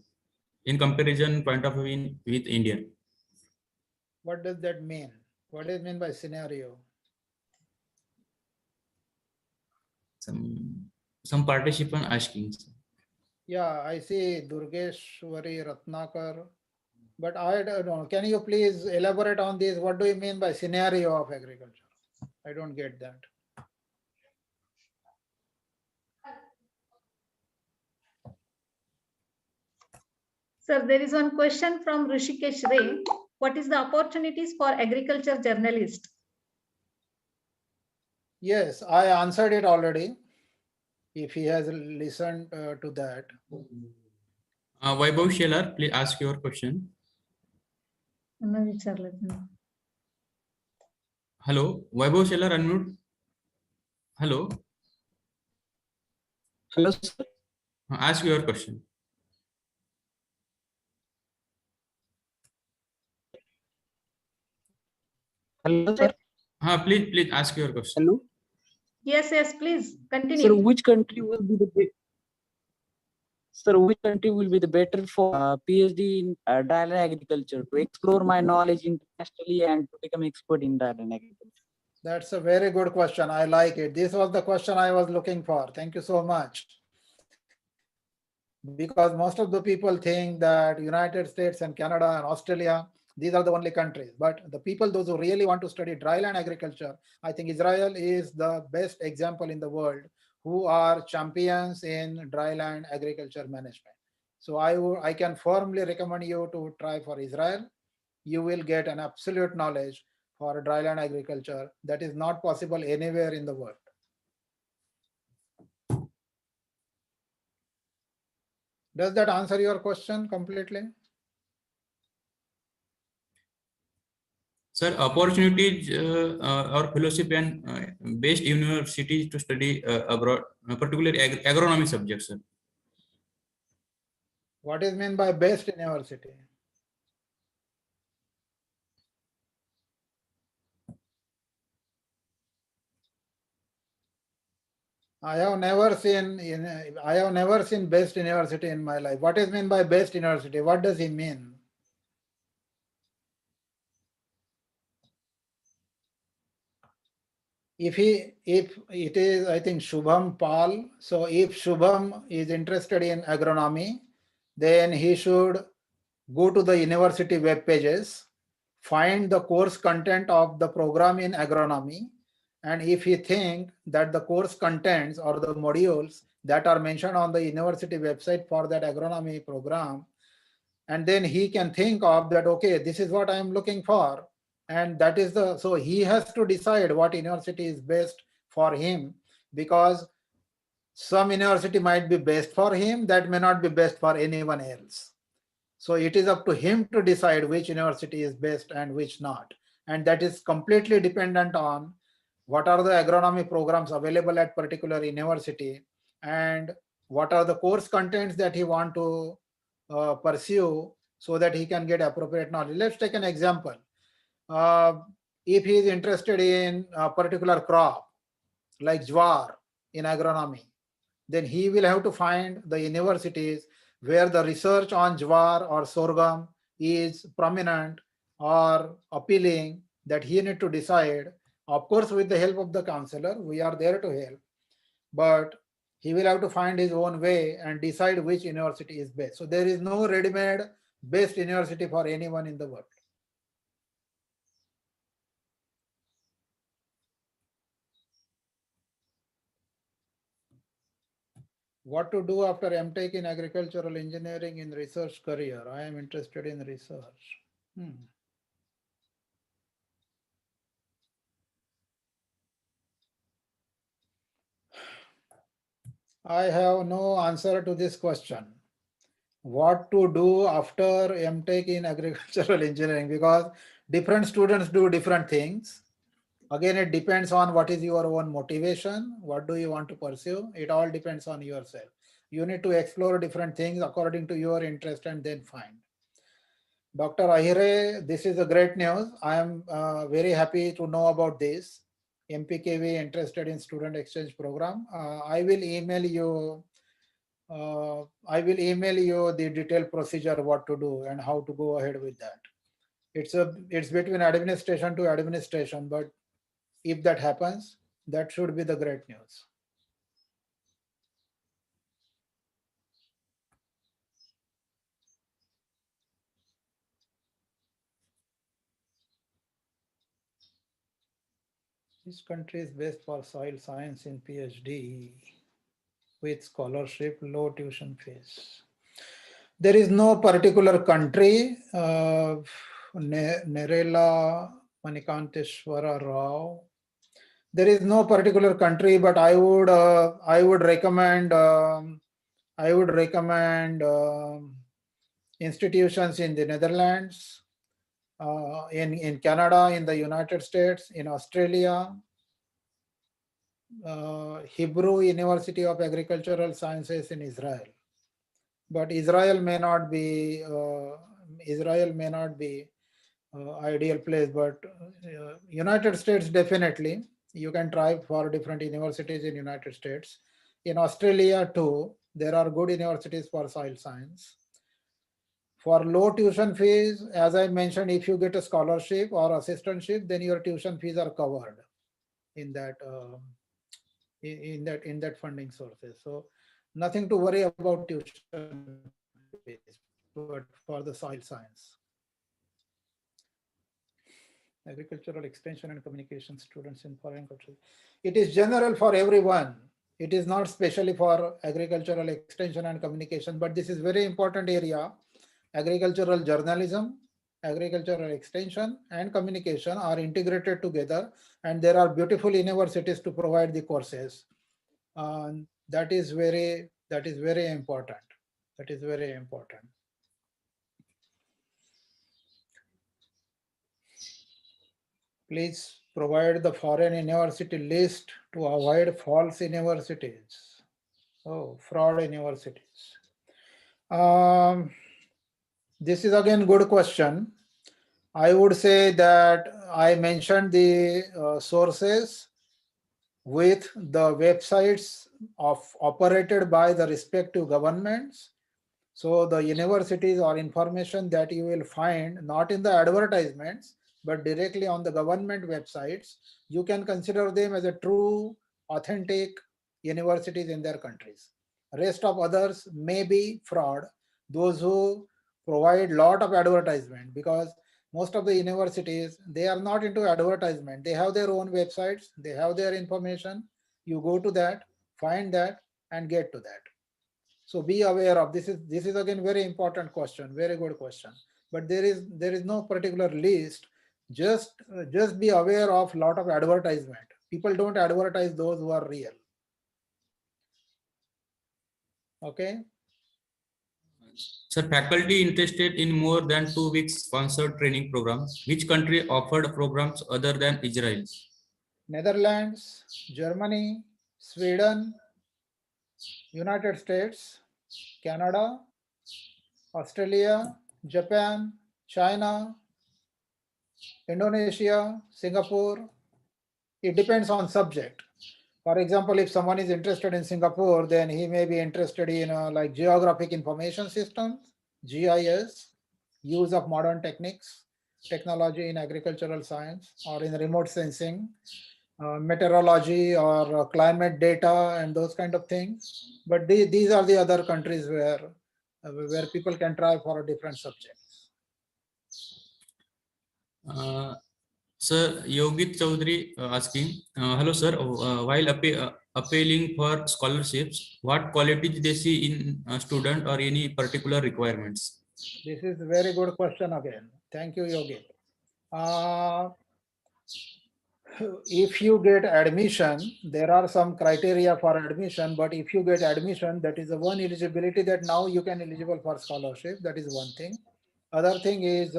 Speaker 4: in comparison point of view with India?
Speaker 2: What does that mean? What does it mean by scenario?
Speaker 4: Some participant asking. Sir.
Speaker 2: Yeah, I see Durgeshwari Ratnakar, but I don't know. Can you please elaborate on this? What do you mean by scenario of agriculture? I don't get that.
Speaker 1: Sir, there is one question from Rishikesh Ray. What is the opportunities for agriculture journalist?
Speaker 2: Yes, I answered it already. If he has listened to that.
Speaker 4: Vaibhav Shelar, please ask your question. Hello, Vaibhav Shelar, unmute. Hello.
Speaker 8: Hello, sir.
Speaker 4: Ask your question.
Speaker 8: Hello, sir.
Speaker 4: Please ask your question.
Speaker 8: Hello.
Speaker 1: Yes, please continue.
Speaker 8: Sir, which country will be the which country will be the better for PhD in dairy agriculture to explore my knowledge internationally and to become expert in dairy agriculture?
Speaker 2: That's a very good question. I like it. This was the question I was looking for. Thank you so much. Because most of the people think that United States and Canada and Australia, these are the only countries. But the people, those who really want to study dryland agriculture, I think Israel is the best example in the world who are champions in dryland agriculture management. So I can firmly recommend you to try for Israel. You will get an absolute knowledge for dryland agriculture that is not possible anywhere in the world. Does that answer your question completely?
Speaker 4: Sir, opportunities or fellowship and best universities to study abroad, particularly agronomy subjects, sir.
Speaker 2: What is meant by best university? I have never seen best university in my life. What is meant by best university? What does he mean? If it is, I think, Shubham Pal. So if Shubham is interested in agronomy, then he should go to the university web pages, find the course content of the program in agronomy, and if he think that the course contents or the modules that are mentioned on the university website for that agronomy program, and then he can think of that, okay, this is what I am looking for, and that is so he has to decide what university is best for him, because some university might be best for him that may not be best for anyone else. So it is up to him to decide which university is best and which not. And that is completely dependent on what are the agronomy programs available at particular university and what are the course contents that he want to pursue so that he can get appropriate knowledge. Let's take an example. If he is interested in a particular crop like jowar in agronomy, then he will have to find the universities where the research on jowar or sorghum is prominent or appealing, that he need to decide. Of course, with the help of the counselor, we are there to help, but he will have to find his own way and decide which university is best. So there is no ready-made best university for anyone in the world. What to do after MTech in agricultural engineering in research career? I am interested in research. I have no answer to this question. What to do after MTech in agricultural engineering? Because different students do different things. Again, it depends on what is your own motivation. What do you want to pursue? It all depends on yourself. You need to explore different things according to your interest and then find. Dr. Ahire, this is a great news. I am very happy to know about this. MPKV interested in student exchange program. I will email you the detailed procedure, what to do and how to go ahead with that. It's between administration to administration, but if that happens, that should be the great news. This country is best for soil science in PhD with scholarship, low tuition fees. There is no particular country. Nerela Manikanteshwara Rao. There is no particular country, but I would recommend institutions in the Netherlands, in Canada, in the United States, in Australia, Hebrew University of Agricultural Sciences in Israel. But Israel may not be ideal place, but United States definitely. You can try for different universities in United States. In Australia too, there are good universities for soil science. For low tuition fees, as I mentioned, if you get a scholarship or assistantship, then your tuition fees are covered in that funding sources. So nothing to worry about tuition fees, but for the soil science. Agricultural extension and communication students in foreign countries. It is general for everyone. It is not specially for agricultural extension and communication, but this is very important area. Agricultural journalism, agricultural extension and communication are integrated together, and there are beautiful universities to provide the courses. That is very important. That is very important. Please provide the foreign university list to avoid false universities. Oh, fraud universities. This is again good question. I would say that I mentioned the sources with the websites operated by the respective governments. So the universities or information that you will find not in the advertisements, but directly on the government websites, you can consider them as a true, authentic universities in their countries. Rest of others may be fraud, those who provide lot of advertisement, because most of the universities, they are not into advertisement. They have their own websites, they have their information. You go to that, find that, and get to that. So be aware of this. Is again very important question, very good question. But there is no particular list. Just be aware of lot of advertisement. People don't advertise those who are real. Okay.
Speaker 4: Sir, faculty interested in more than 2 weeks sponsored training programs. Which country offered programs other than Israel?
Speaker 2: Netherlands, Germany, Sweden, United States, Canada, Australia, Japan, China, Indonesia, Singapore. It depends on subject. For example, if someone is interested in Singapore, then he may be interested in like geographic information systems, GIS, use of modern technology in agricultural science or in remote sensing, meteorology or climate data and those kind of things. But these are the other countries where people can try for different subjects.
Speaker 4: Sir, Yogit Chaudhary asking, hello sir, while appealing for scholarships, what qualities they see in a student or any particular requirements?
Speaker 2: This is a very good question again. Thank you, Yogit. If you get admission, there are some criteria for admission, but if you get admission, that is the one eligibility that now you can eligible for scholarship. That is one thing. Other thing is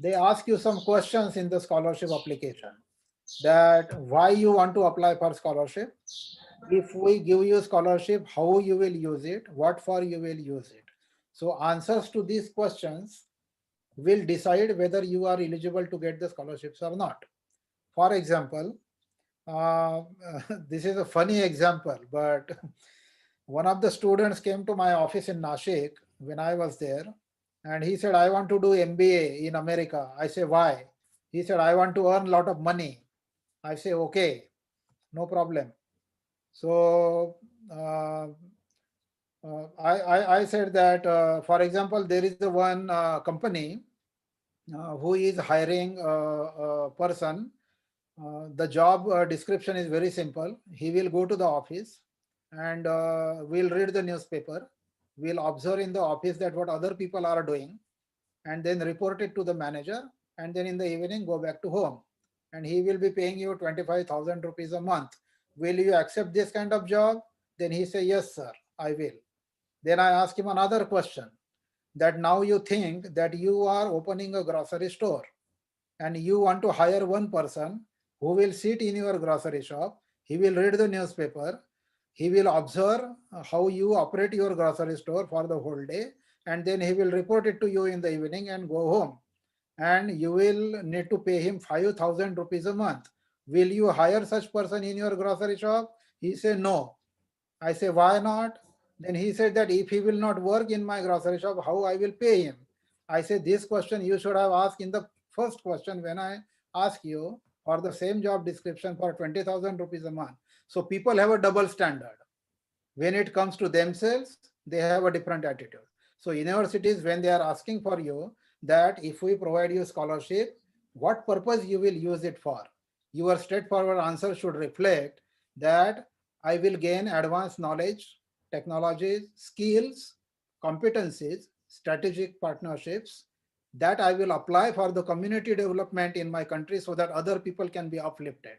Speaker 2: they ask you some questions in the scholarship application, that why you want to apply for scholarship. If we give you scholarship, how you will use it, what for you will use it. So answers to these questions will decide whether you are eligible to get the scholarships or not. For example, this is a funny example, but one of the students came to my office in Nashik when I was there, and he said, I want to do MBA in America. I say, why? He said, I want to earn a lot of money. I say, okay, no problem. So I said that, for example, there is the one company who is hiring a person. The job description is very simple. He will go to the office and we'll read the newspaper. We'll observe in the office that what other people are doing, and then report it to the manager, and then in the evening go back to home. And he will be paying you 25,000 rupees a month. Will you accept this kind of job? Then he say, yes, sir, I will. Then I ask him another question, that now you think that you are opening a grocery store and you want to hire one person who will sit in your grocery shop. He will read the newspaper. He will observe how you operate your grocery store for the whole day, and then he will report it to you in the evening and go home. And you will need to pay him 5,000 rupees a month. Will you hire such person in your grocery shop? He said no. I say, why not? Then he said that if he will not work in my grocery shop, how I will pay him? I say, this question you should have asked in the first question when I ask you for the same job description for 20,000 rupees a month. So people have a double standard. When it comes to themselves, they have a different attitude. So universities, when they are asking for you that if we provide you scholarship, what purpose you will use it for? Your straightforward answer should reflect that I will gain advanced knowledge, technologies, skills, competencies, strategic partnerships that I will apply for the community development in my country so that other people can be uplifted.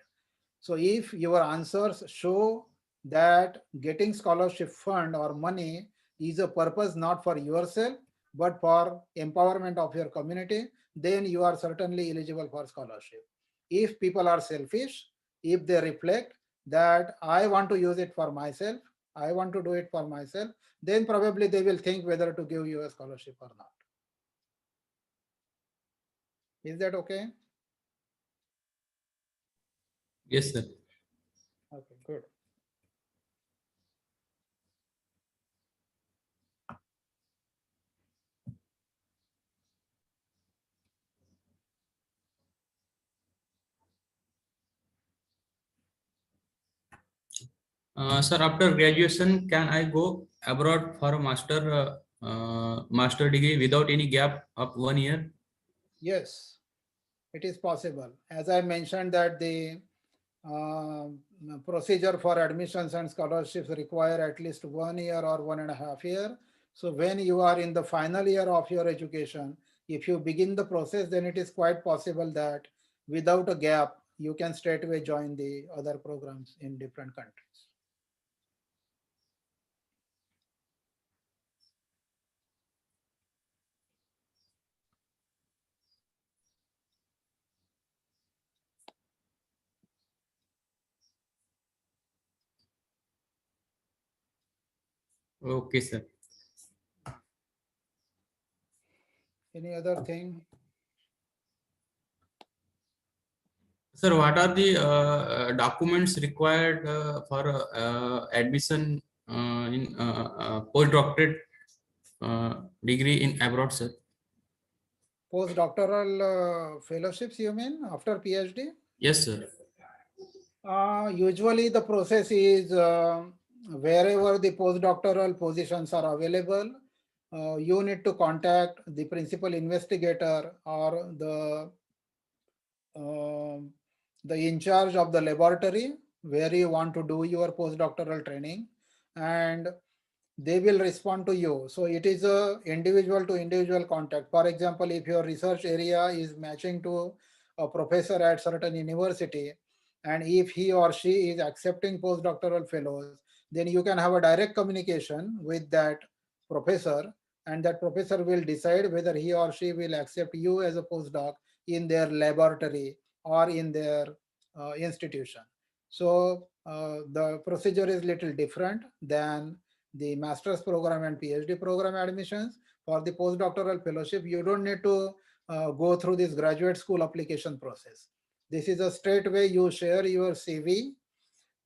Speaker 2: So if your answers show that getting scholarship fund or money is a purpose not for yourself, but for empowerment of your community, then you are certainly eligible for scholarship. If people are selfish, if they reflect that I want to use it for myself, I want to do it for myself, then probably they will think whether to give you a scholarship or not. Is that okay?
Speaker 4: Yes, sir.
Speaker 2: Okay, good.
Speaker 4: Sir, after graduation, can I go abroad for a master degree without any gap of 1 year?
Speaker 2: Yes, it is possible. As I mentioned that the uh, procedure for admissions and scholarships require at least 1 year or 1.5 years. So when you are in the final year of your education, if you begin the process, then it is quite possible that without a gap, you can straight away join the other programs in different countries.
Speaker 4: Okay, sir.
Speaker 2: Any other thing?
Speaker 4: Sir, what are the documents required for admission in postdoctorate degree in abroad, sir?
Speaker 2: Postdoctoral fellowships, you mean, after PhD?
Speaker 4: Yes, sir.
Speaker 2: Usually the process is wherever the postdoctoral positions are available, you need to contact the principal investigator or um the in charge of the laboratory where you want to do your postdoctoral training, and they will respond to you. So it is a individual to individual contact. For example, if your research area is matching to a professor at certain university, and if he or she is accepting postdoctoral fellows, then you can have a direct communication with that professor, and that professor will decide whether he or she will accept you as a postdoc in their laboratory or in their institution. So the procedure is little different than the master's program and PhD program admissions. For the postdoctoral fellowship, you don't need to go through this graduate school application process. This is a straight way you share your CV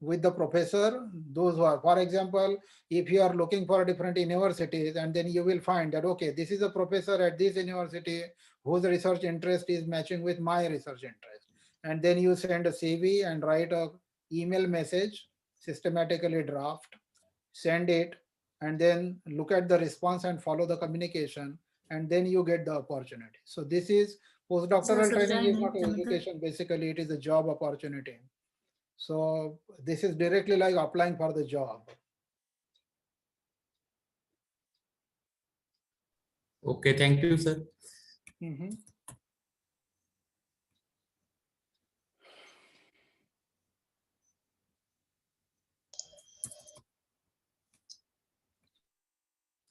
Speaker 2: with the professor. Those who are, for example, if you are looking for different universities, and then you will find that, okay, this is a professor at this university whose research interest is matching with my research interest. And then you send a CV and write a email message, systematically draft, send it, and then look at the response and follow the communication, and then you get the opportunity. So this is postdoctoral training is not education, basically it is a job opportunity. So this is directly like applying for the job.
Speaker 4: Okay, thank you, sir.
Speaker 2: Mhm.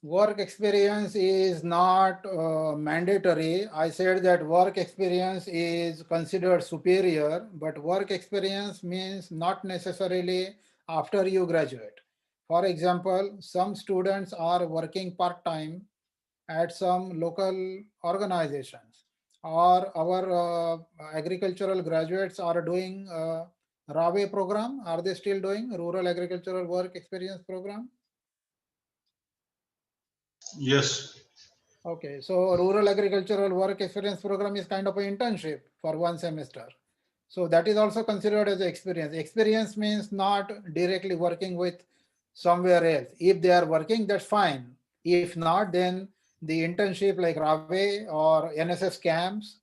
Speaker 2: Work experience is not mandatory. I said that work experience is considered superior, but work experience means not necessarily after you graduate. For example, some students are working part-time at some local organizations, or our agricultural graduates are doing RAWE program. Are they still doing rural agricultural work experience program?
Speaker 3: Yes.
Speaker 2: Okay, so rural agricultural work experience program is kind of an internship for 1 semester. So that is also considered as an experience. Experience means not directly working with somewhere else. If they are working, that's fine. If not, then the internship like RAWE or NSS camps,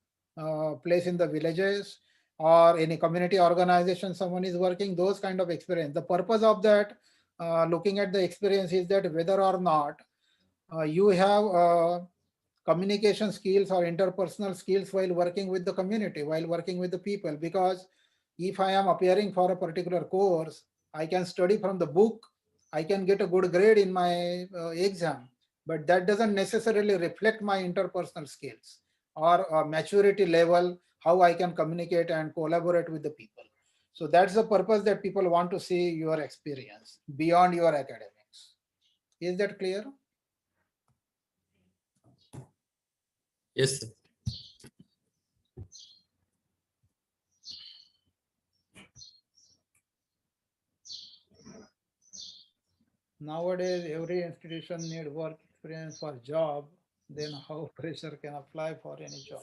Speaker 2: place in the villages, or any community organization someone is working, those kind of experience. The purpose of that looking at the experience is that whether or not you have communication skills or interpersonal skills while working with the community, while working with the people. Because if I am appearing for a particular course, I can study from the book, I can get a good grade in my exam, but that doesn't necessarily reflect my interpersonal skills or maturity level, how I can communicate and collaborate with the people. So that's the purpose that people want to see your experience beyond your academics. Is that clear?
Speaker 4: Yes, sir.
Speaker 2: Nowadays, every institution need work experience for job. Then how fresher can apply for any job?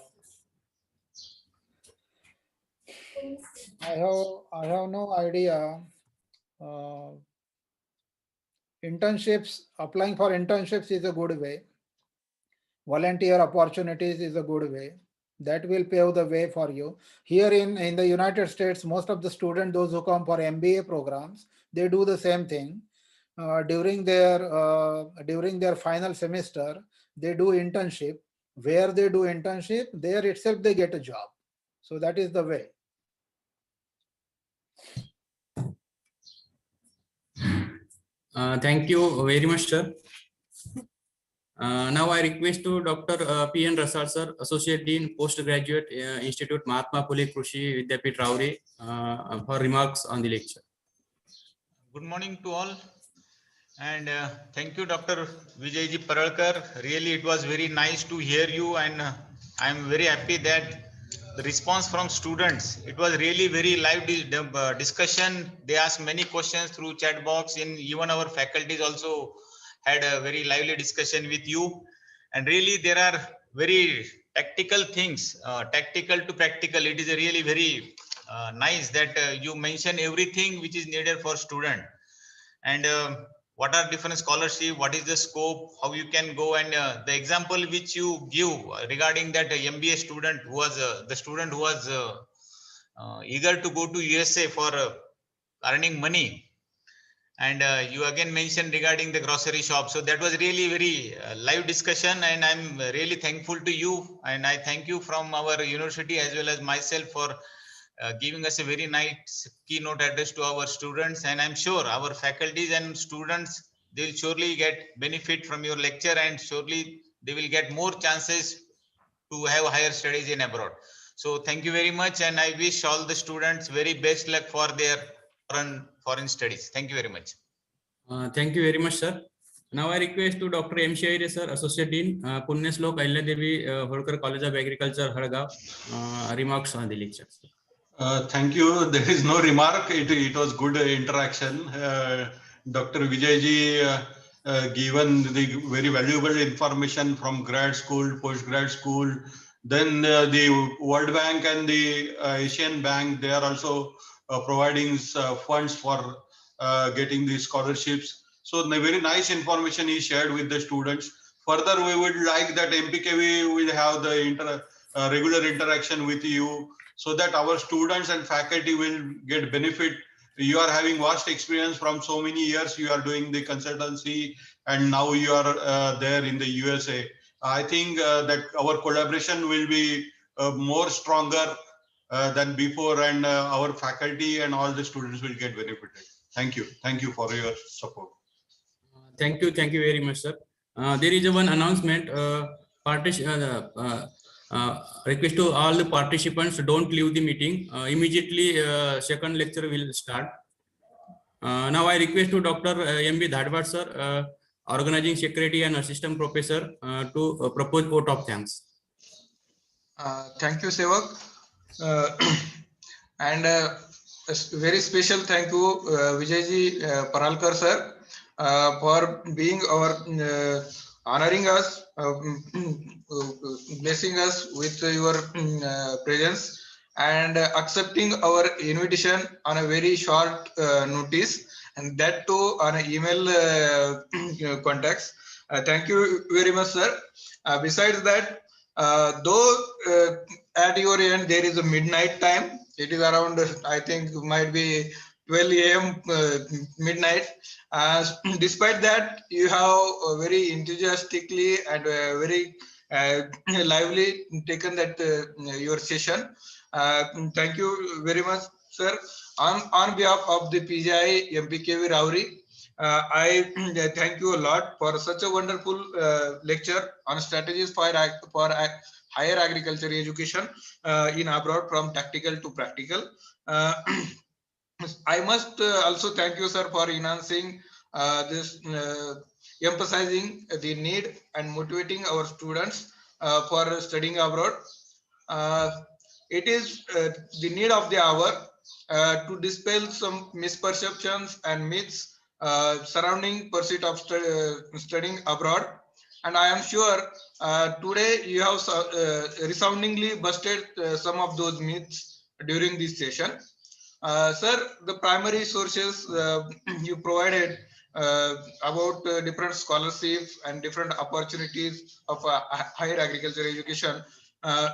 Speaker 2: I have no idea. Uh, Internships, applying for internships is a good way. Volunteer opportunities is a good way. That will pave the way for you. Here in the United States, most of the students, those who come for MBA programs, they do the same thing. During their final semester, they do internship. Where they do internship, there itself they get a job. So that is the way.
Speaker 4: Thank you very much, sir. Now I request to Dr. P.N. Rasal, sir, Associate Dean, Postgraduate Institute, Mahatma Phule Krishi Vidyapit, Rauri, for remarks on the lecture.
Speaker 9: Good morning to all. And thank you, Dr. Vijayji Paralkar. Really, it was very nice to hear you, and I am very happy that the response from students, it was really very live discussion. They asked many questions through chat box. In even our faculties also had a very lively discussion with you. And really, there are very tactical things, tactical to practical. It is really very nice that you mention everything which is needed for student. And what are different scholarship, what is the scope, how you can go, and the example which you give regarding that MBA student who was the student who was eager to go to USA for earning money. And you again mentioned regarding the grocery shop. So that was really very live discussion, and I'm really thankful to you, and I thank you from our university as well as myself for giving us a very nice keynote address to our students. And I'm sure our faculties and students, they will surely get benefit from your lecture, and surely they will get more chances to have higher studies in abroad. So thank you very much, and I wish all the students very best luck for their foreign studies. Thank you very much.
Speaker 4: Thank you very much, sir. Now I request to Dr. M. Shaire, sir, Associate Dean, Punyaslok Ahilyadevi Holkar College of Agriculture, Hadgaon, remarks on the lecture.
Speaker 3: Thank you. There is no remark. It was good interaction. Dr. Vijayji given the very valuable information from grad school, post-grad school. Then the World Bank and the Asian Bank, they are also providing funds for getting these scholarships. So the very nice information he shared with the students. Further, we would like that MPKV will have the regular interaction with you, so that our students and faculty will get benefit. You are having vast experience from so many years. You are doing the consultancy, and now you are there in the USA. I think that our collaboration will be more stronger than before, and our faculty and all the students will get benefited. Thank you. Thank you for your support.
Speaker 4: Thank you very much, sir. There is one announcement. Request to all the participants, don't leave the meeting. Immediately, second lecture will start. Now I request to Dr. M.B. Dhadwad, sir, Organizing Secretary and Assistant Professor, to propose vote of thanks.
Speaker 5: Thank you, Sevak. And a very special thank you, Vijayji Paralkar, sir, for being our honoring us, blessing us with your presence, and accepting our invitation on a very short notice, and that too on an email contacts. Thank you very much, sir. Besides that, though at your end there is a midnight time, it is around, I think might be 12 a.m. Midnight. Despite that, you have very enthusiastically and very lively taken that your session. Thank you very much, sir. On behalf of the PGI MPKV Rauri, I thank you a lot for such a wonderful lecture on strategies for higher agriculture education in abroad from tactical to practical. I must also thank you, sir, for enhancing this, emphasizing the need and motivating our students for studying abroad. Uh, it is the need of the hour to dispel some misperceptions and myths surrounding pursuit of studying abroad. And I am sure today you have resoundingly busted some of those myths during this session. Sir, the primary sources you provided about different scholarships and different opportunities of higher agriculture education, uh,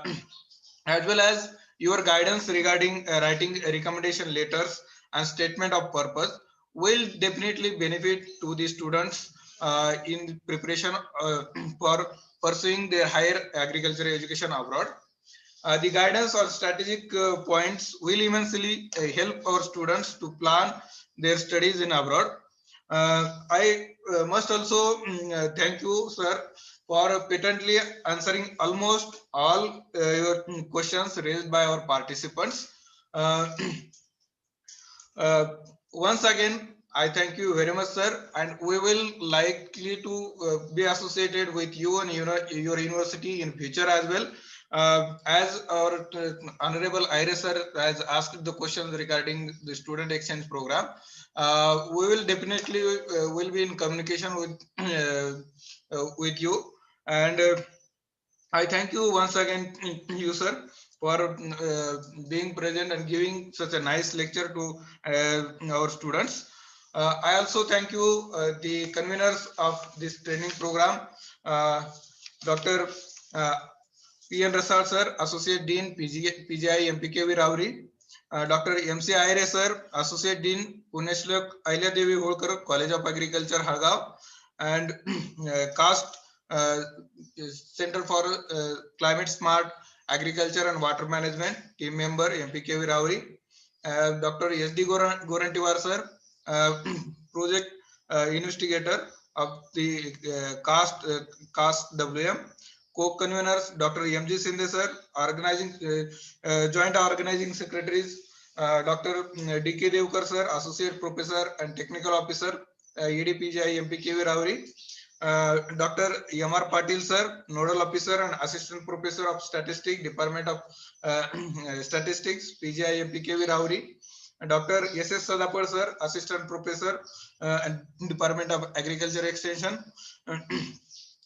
Speaker 5: as well as your guidance regarding writing recommendation letters and statement of purpose will definitely benefit to the students in preparation for pursuing their higher agriculture education abroad. The guidance or strategic points will immensely help our students to plan their studies in abroad. I must also thank you, sir, for patently answering almost all your questions raised by our participants. Uh, uh, Once again, I thank you very much, sir, and we will likely to be associated with you and your university in future as well. As our Honorable Iris sir has asked the questions regarding the student exchange program, we will definitely will be in communication with you, and I thank you once again, you sir, for being present and giving such a nice lecture to our students. I also thank you, the conveners of this training program, Dr. Uh, P.N. Rasal sir, Associate Dean, PGI MPKV Rauri, Dr. M.C. Ayre sir, Associate Dean, Puneshlok Ahilya Devi Holkar, College of Agriculture, Hargav, and CAST, uh, Center for Climate Smart Agriculture and Water Management, team member MPKV Rauri, Dr. S.D. Gorantiwar sir, project investigator of the CAST WM, co-conveners Dr. M.G. Sindhe sir, organizing joint organizing secretaries Dr. D.K. Devkar sir, associate professor and technical officer, EDPGI MPKV Rauri, Dr. M.R. Patil sir, nodal officer and assistant professor of statistics, Department of Statistics, PGI MPKV Rauri, Dr. S.S. Sadapar sir, assistant professor and Department of Agriculture Extension.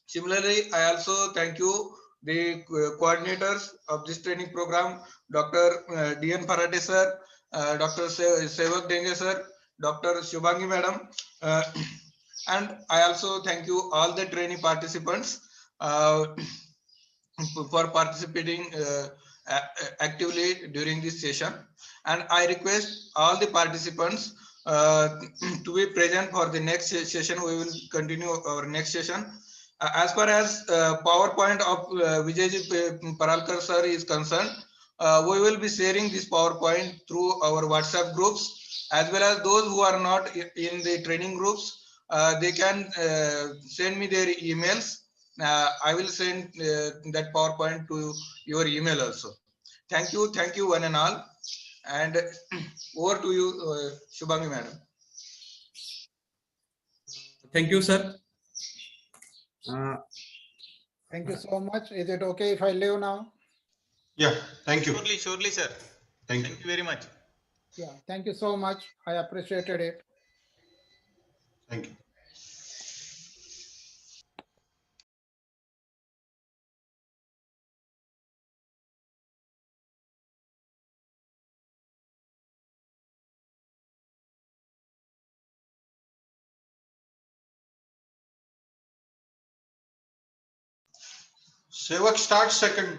Speaker 5: Similarly, I also thank you, the coordinators of this training program, Dr. D.N. Farate sir, Dr. Sevak Denge sir, Dr. Shubhangi madam, and I also thank you all the training participants for participating actively during this session. And I request all the participants to be present for the next session. We will continue our next session. As far as PowerPoint of Vijayji Paralkar sir is concerned, we will be sharing this PowerPoint through our WhatsApp groups, as well as those who are not in the training groups. They can send me their emails. I will send that PowerPoint to your email also. Thank you one and all. And over to you, Shubhangi madam.
Speaker 4: Thank you, sir.
Speaker 2: Thank you so much. Is it okay if I leave now?
Speaker 3: Yeah, thank you.
Speaker 9: Surely, sir.
Speaker 3: Thank you.
Speaker 9: Thank you very much.
Speaker 2: Yeah, thank you so much. I appreciated it.
Speaker 3: Thank you. Sevak starts second.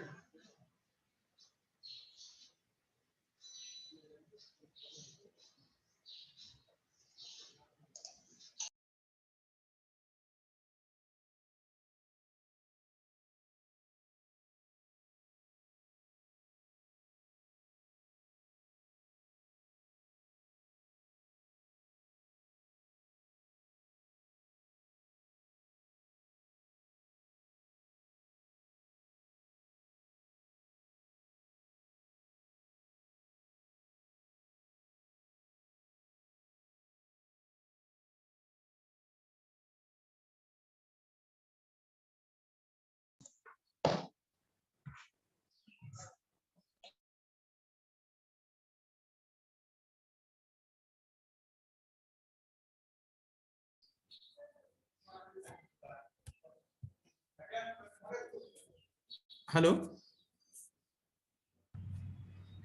Speaker 4: Hello.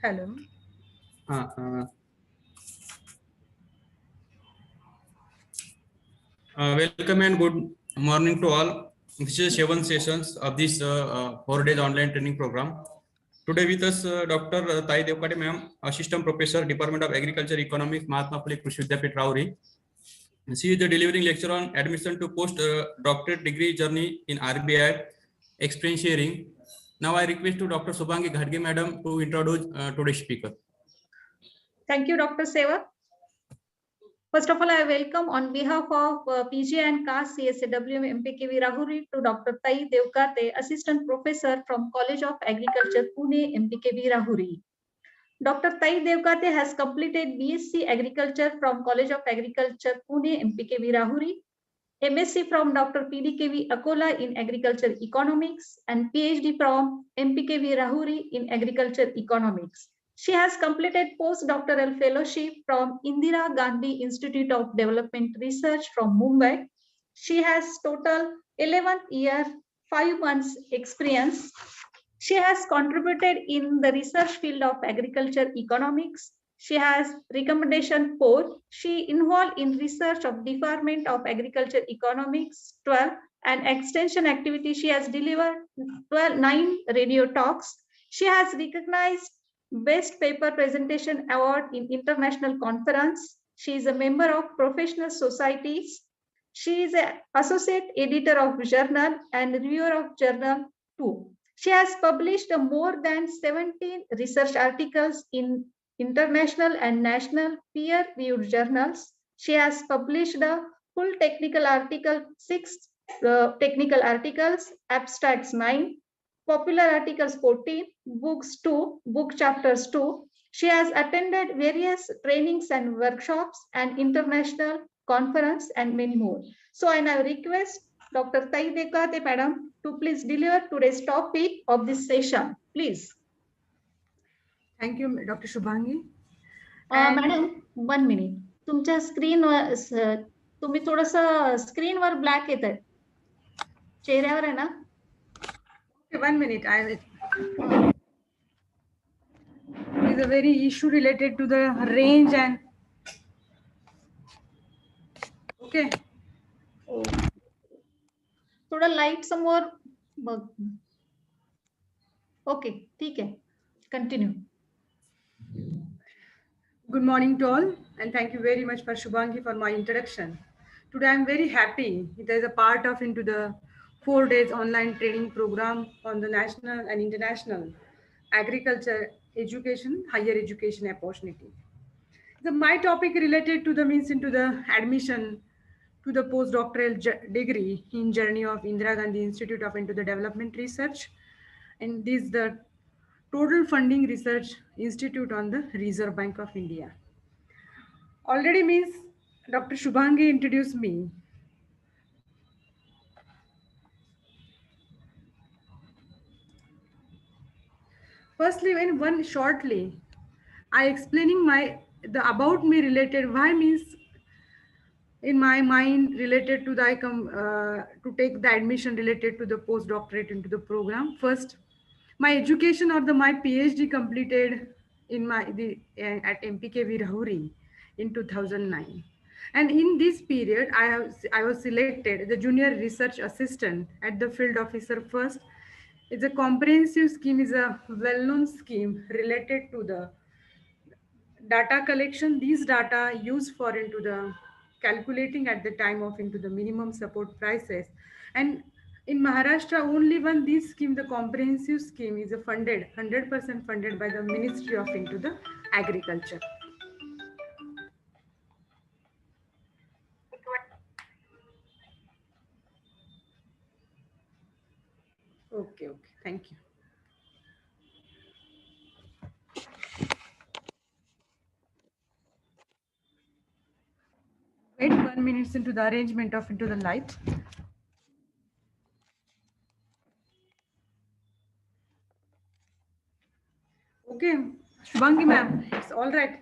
Speaker 10: Hello.
Speaker 4: Welcome and good morning to all. This is 7 sessions of this 4 days online training program. Today with us Dr. Tai Devkate ma'am, Assistant Professor, Department of Agriculture Economics, Mahatma Phule Krishi Vidyapith, Rauri. She is the delivering lecture on admission to post doctorate degree journey in RBI, experience sharing. Now I request to Dr. Subhangi Ghadge madam to introduce today's speaker.
Speaker 1: Thank you, Dr. Seva. First of all, I welcome on behalf of PG and CAS CSAWM MPKV Rahuri to Dr. Tai Devkate, Assistant Professor from College of Agriculture, Pune, MPKV Rahuri. Dr. Tai Devkate has completed BSc Agriculture from College of Agriculture, Pune, MPKV Rahuri, MSc from Dr. PDKV Akola in Agriculture Economics, and PhD from MPKV Rahuri in Agriculture Economics. She has completed postdoctoral fellowship from Indira Gandhi Institute of Development Research from Mumbai. She has total 11th year, 5 months experience. She has contributed in the research field of agriculture economics. She has recommendation 4. She involved in research of Department of Agriculture Economics 12 and extension activity. She has delivered 9 radio talks. She has recognized Best Paper Presentation Award in International Conference. She is a member of professional societies. She is an associate editor of journal and reviewer of journal too. She has published more than 17 research articles in international and national peer-reviewed journals. She has published the full technical article 6 technical articles, abstracts 9, popular articles 14, books 2, book chapters 2. She has attended various trainings and workshops and international conference and many more. So I now request Dr. Tai Devkate madam to please deliver today's topic of this session, please.
Speaker 10: Thank you, Dr. Shubhangi.
Speaker 1: Madam, 1 minute. तुमच्या स्क्रीनवर तुम्ही थोडंसं स्क्रीनवर black येत आहे चेहऱ्यावर आहे ना.
Speaker 10: Okay, 1 minute. It is a very issue related to the range and okay.
Speaker 1: थोडं लाईट समोर बघ. ओके ठीक आहे, continue.
Speaker 10: Good morning to all, and thank you very much for Shubhangi for my introduction. Today I'm very happy it is a part of into the 4 days online training program on the national and international agriculture education, higher education opportunity. My topic related to the means into the admission to the postdoctoral degree in journey of Indira Gandhi Institute of into the Development Research, and this is the total funding research institute on the Reserve Bank of India. Already means Dr. Shubhangi introduced me. Firstly, when one shortly, I explaining the about me related why means in my mind related to the to take the admission related to the postdoctorate into the program. First, my education or my PhD completed in at MPKV Rahuri in 2009, and in this period I was selected the junior research assistant at the field officer first. It's a comprehensive scheme, is a well-known scheme related to the data collection. These data used for into the calculating at the time of into the minimum support prices, and in Maharashtra only one this scheme, the comprehensive scheme, is funded 100% funded by the Ministry of into the Agriculture. Okay, thank you. Wait 1 minute into the arrangement of into the light. Okay, Shubhangi ma'am, it's all right.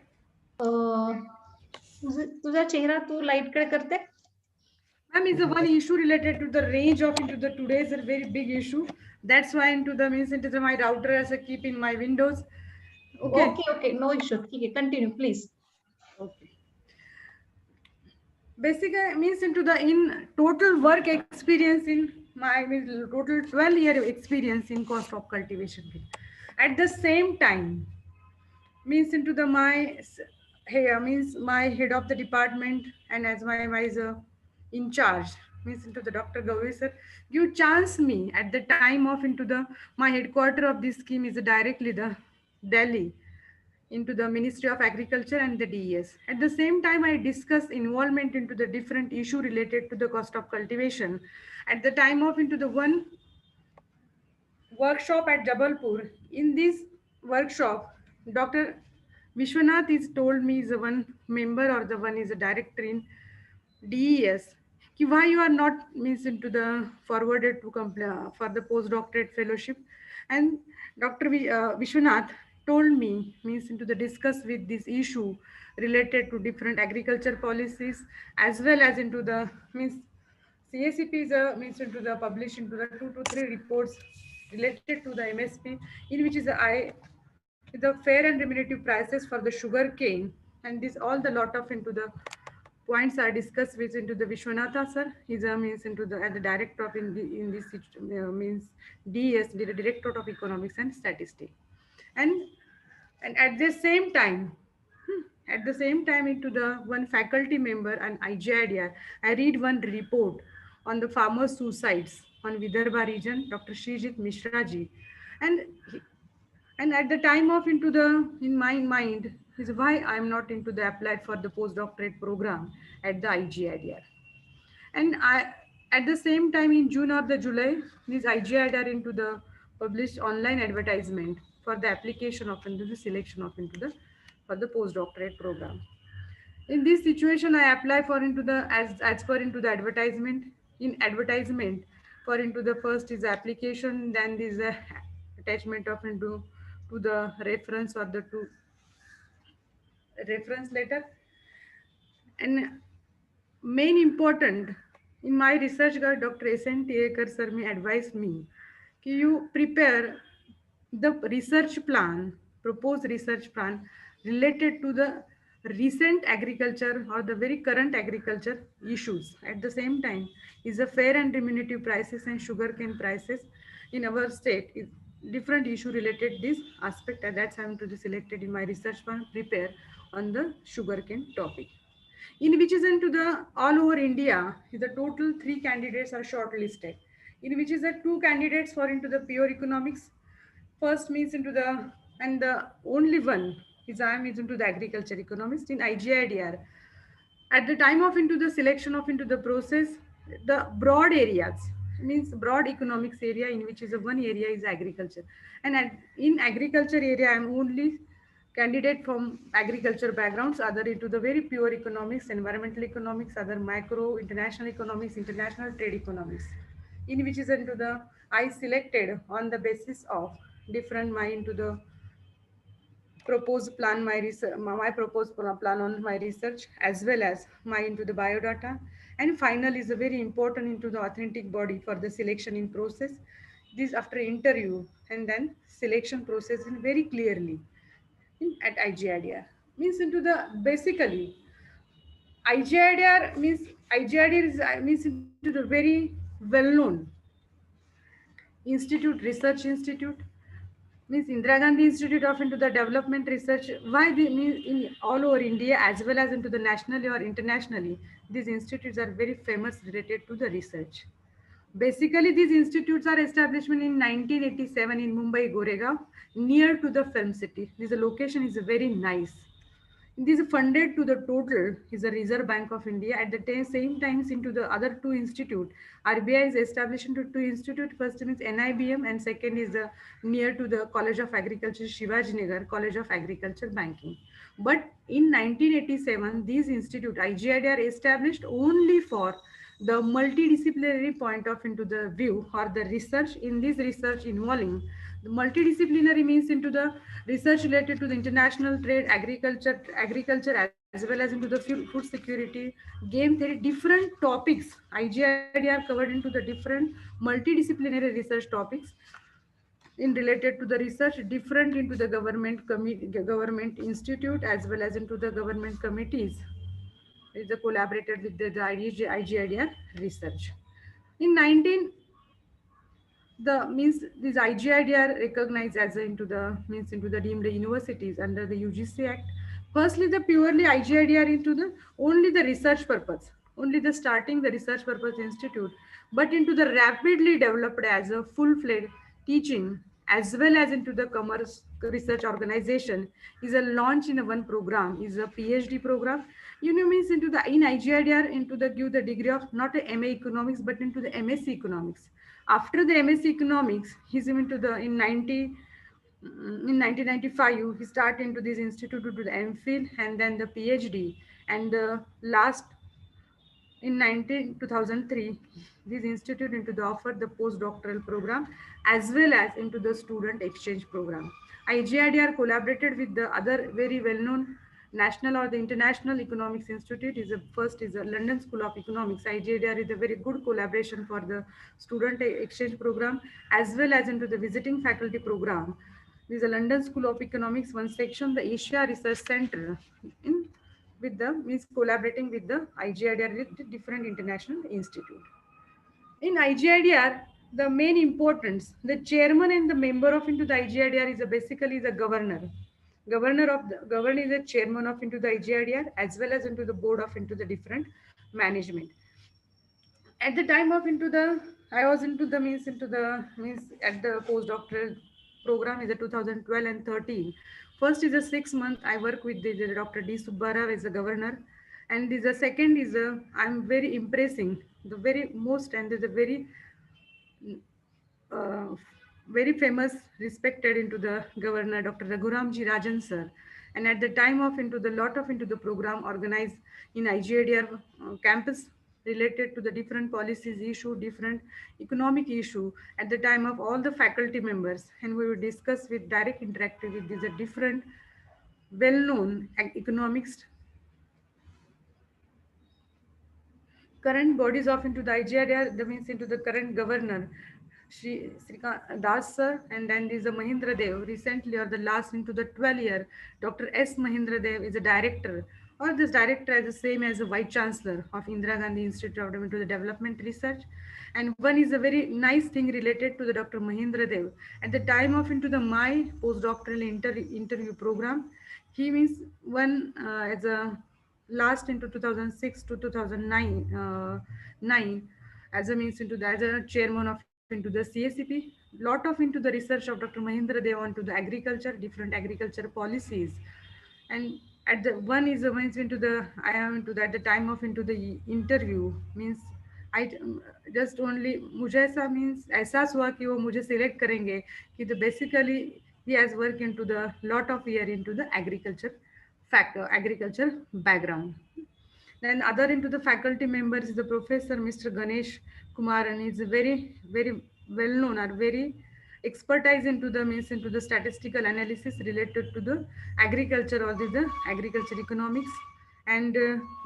Speaker 1: तुझा चेहरा तू light कडे करते.
Speaker 10: Ma'am, is the one issue related to the range of into the today's a very big issue. That's why into the means into the my router as I keep in my windows. Okay.
Speaker 1: Okay, no issue. Okay, continue, please.
Speaker 10: Okay. Basically means into the in total work experience in my means total 12-year experience in cost of cultivation field. At the same time, means into the my here means my head of the department and as my advisor in charge means into the Dr. Gauri sir give chance me at the time of into the my headquarter of this scheme is directly the Delhi into the Ministry of Agriculture and the DES. At the same time, I discuss involvement into the different issue related to the cost of cultivation. At the time of into the one workshop at Jabalpur. In this workshop, Dr. Vishwanath is told me is the one member or the one is a director in DES. Ki why you are not means into the forwarded to for the postdoctorate fellowship, and Dr. Vishwanath told me means into the discuss with this issue related to different agriculture policies as well as into the means CACP is a means into the publish into the 2 to 3 reports related to the MSP, in which is the fair and remunerative prices for the sugar cane, and this all the lot of into the points are discussed with into the Vishwanatha sir. He's a means into the at the director of in this means DES, the Directorate of Economics and Statistics, and at the same time. At the same time, into the one faculty member and IGIDR, I read one report on the farmer suicides on Vidarbha region, Dr. Srijit Mishra ji, and and at the time of into the in my mind is why I'm not into the applied for the postdoctorate program at the IGIDR. And I at the same time in June or the July, this IGIDR into the published online advertisement for the application of into the selection of into the for the postdoctorate program. In this situation, I apply for into the as per into the advertisement. In advertisement, for into the first is application, then this attachment of into to the reference or the to reference letter, and main important in my research guide, Dr. S.N. Tiekar sir me advised me कि you prepare the research plan, proposed research plan related to the recent agriculture or the very current agriculture issues. At the same time, is the fair and remunerative prices and sugarcane prices in our state is different issue related this aspect, and that's I'm to be selected in my research plan prepare on the sugarcane topic, in which is into the all over India, the total 3 candidates are shortlisted, in which is the 2 candidates for into the pure economics. First means into the, and the only one is I am is into the agriculture economist in IGIDR. At the time of into the selection of into the process, the broad areas means broad economics area in which is a one area is agriculture, and in agriculture area I am only candidate from agriculture backgrounds, other into the very pure economics, environmental economics, other macro, international economics, international trade economics, in which is into the I selected on the basis of different my into the proposed plan my research, my proposed plan on my research as well as my into the biodata, and final is a very important into the authentic body for the selection in process. This after interview and then selection process in very clearly at IGIDR means into the basically IGIDR means IGIDR is means into the very well known institute, research institute, means Indira Gandhi Institute of into the development research. Why they mean in all over India as well as into the nationally or internationally, these institutes are very famous related to the research. Basically, these institutes are established in 1987 in Mumbai, Goregaon, near to the film city. This location is very nice. This is funded to the total is the Reserve Bank of India. At the same times into the other 2 institute, RBI is established into 2 institute. First is NIBM and second is the near to the College of Agriculture, Shivaji Nagar, College of Agriculture Banking. But in 1987, these institute IGID are established only for the multidisciplinary point of into the view or the research in this research involving The multidisciplinary means into the research related to the international trade, agriculture as well as into the food security, game theory, different topics. IGID are covered into the different multidisciplinary research topics in related to the research, different into the government institute as well as into the government committees. Is collaborated with the IGIDR research. In 19 the means these IGID are recognized as into the means into the deemed universities under the UGC Act. Firstly, the purely IGID are into the only the research purpose, only the starting the research purpose institute, but into the rapidly developed as a full-fledged teaching as well as into the commerce research organization is a launch in a one program is a PhD program. You know means into the in IGIDR into the give the degree of not a MA economics but into the MSc economics. After the MSc economics, he's into the in 1995 he started into this institute to do the MPhil and then the PhD, and the last in 2003 this institute into the offer the postdoctoral program as well as into the student exchange program. IGIDR collaborated with the other very well-known national or the international economics institute is a first is a London School of Economics. IGIDR is a very good collaboration for the student exchange program as well as into the visiting faculty program. There is a London School of Economics one section, the Asia Research Center in with the means collaborating with the IGIDR with different international institute. In IGIDR, the main importance, the chairman and the member of into the IGIDR is basically the governor. Governor is the chairman of into the IGIDR as well as into the board of into the different management. At the time of into the I was into the means at the postdoctoral program is a 2012 and 13. First is a 6 month I work with the Dr. D. Subbarao as a governor, and the second is a I'm very impressing the very most and the very uh, very famous, respected into the governor, Dr. Raghuramji Rajan sir. And at the time of into the lot of into the program organized in IGIDR campus related to the different policies issue, different economic issue at the time of all the faculty members. And we will discuss with direct interactive with these different well-known economics current bodies of into the IGIDR, that means into the current governor, Shri Das sir, and then there is a Mahindra Dev recently or the last into the 12 year, Dr. S. Mahindra Dev is a director, or this director is the same as the Vice Chancellor of Indira Gandhi Institute of into the Development Research. And one is a very nice thing related to the Dr. Mahindra Dev. At the time of into the my postdoctoral interview program, he means one as a last into 2006 to 2009 as a means into the as a chairman of into the CACP, lot of into the research of Dr. Mahindra Dev onto the agriculture, different agriculture policies. And at the one is a means into the I am into that the time of into the interview means I just only मुझे ऐसा means एहसास हुआ कि वो मुझे select करेंगे कि the basically he has worked into the lot of year into the agriculture agriculture background. Then other into the faculty members is the professor Mr. Ganesh Kumar, and he's a very well known or very expertise into the means into the statistical analysis related to the agriculture or the agriculture economics. And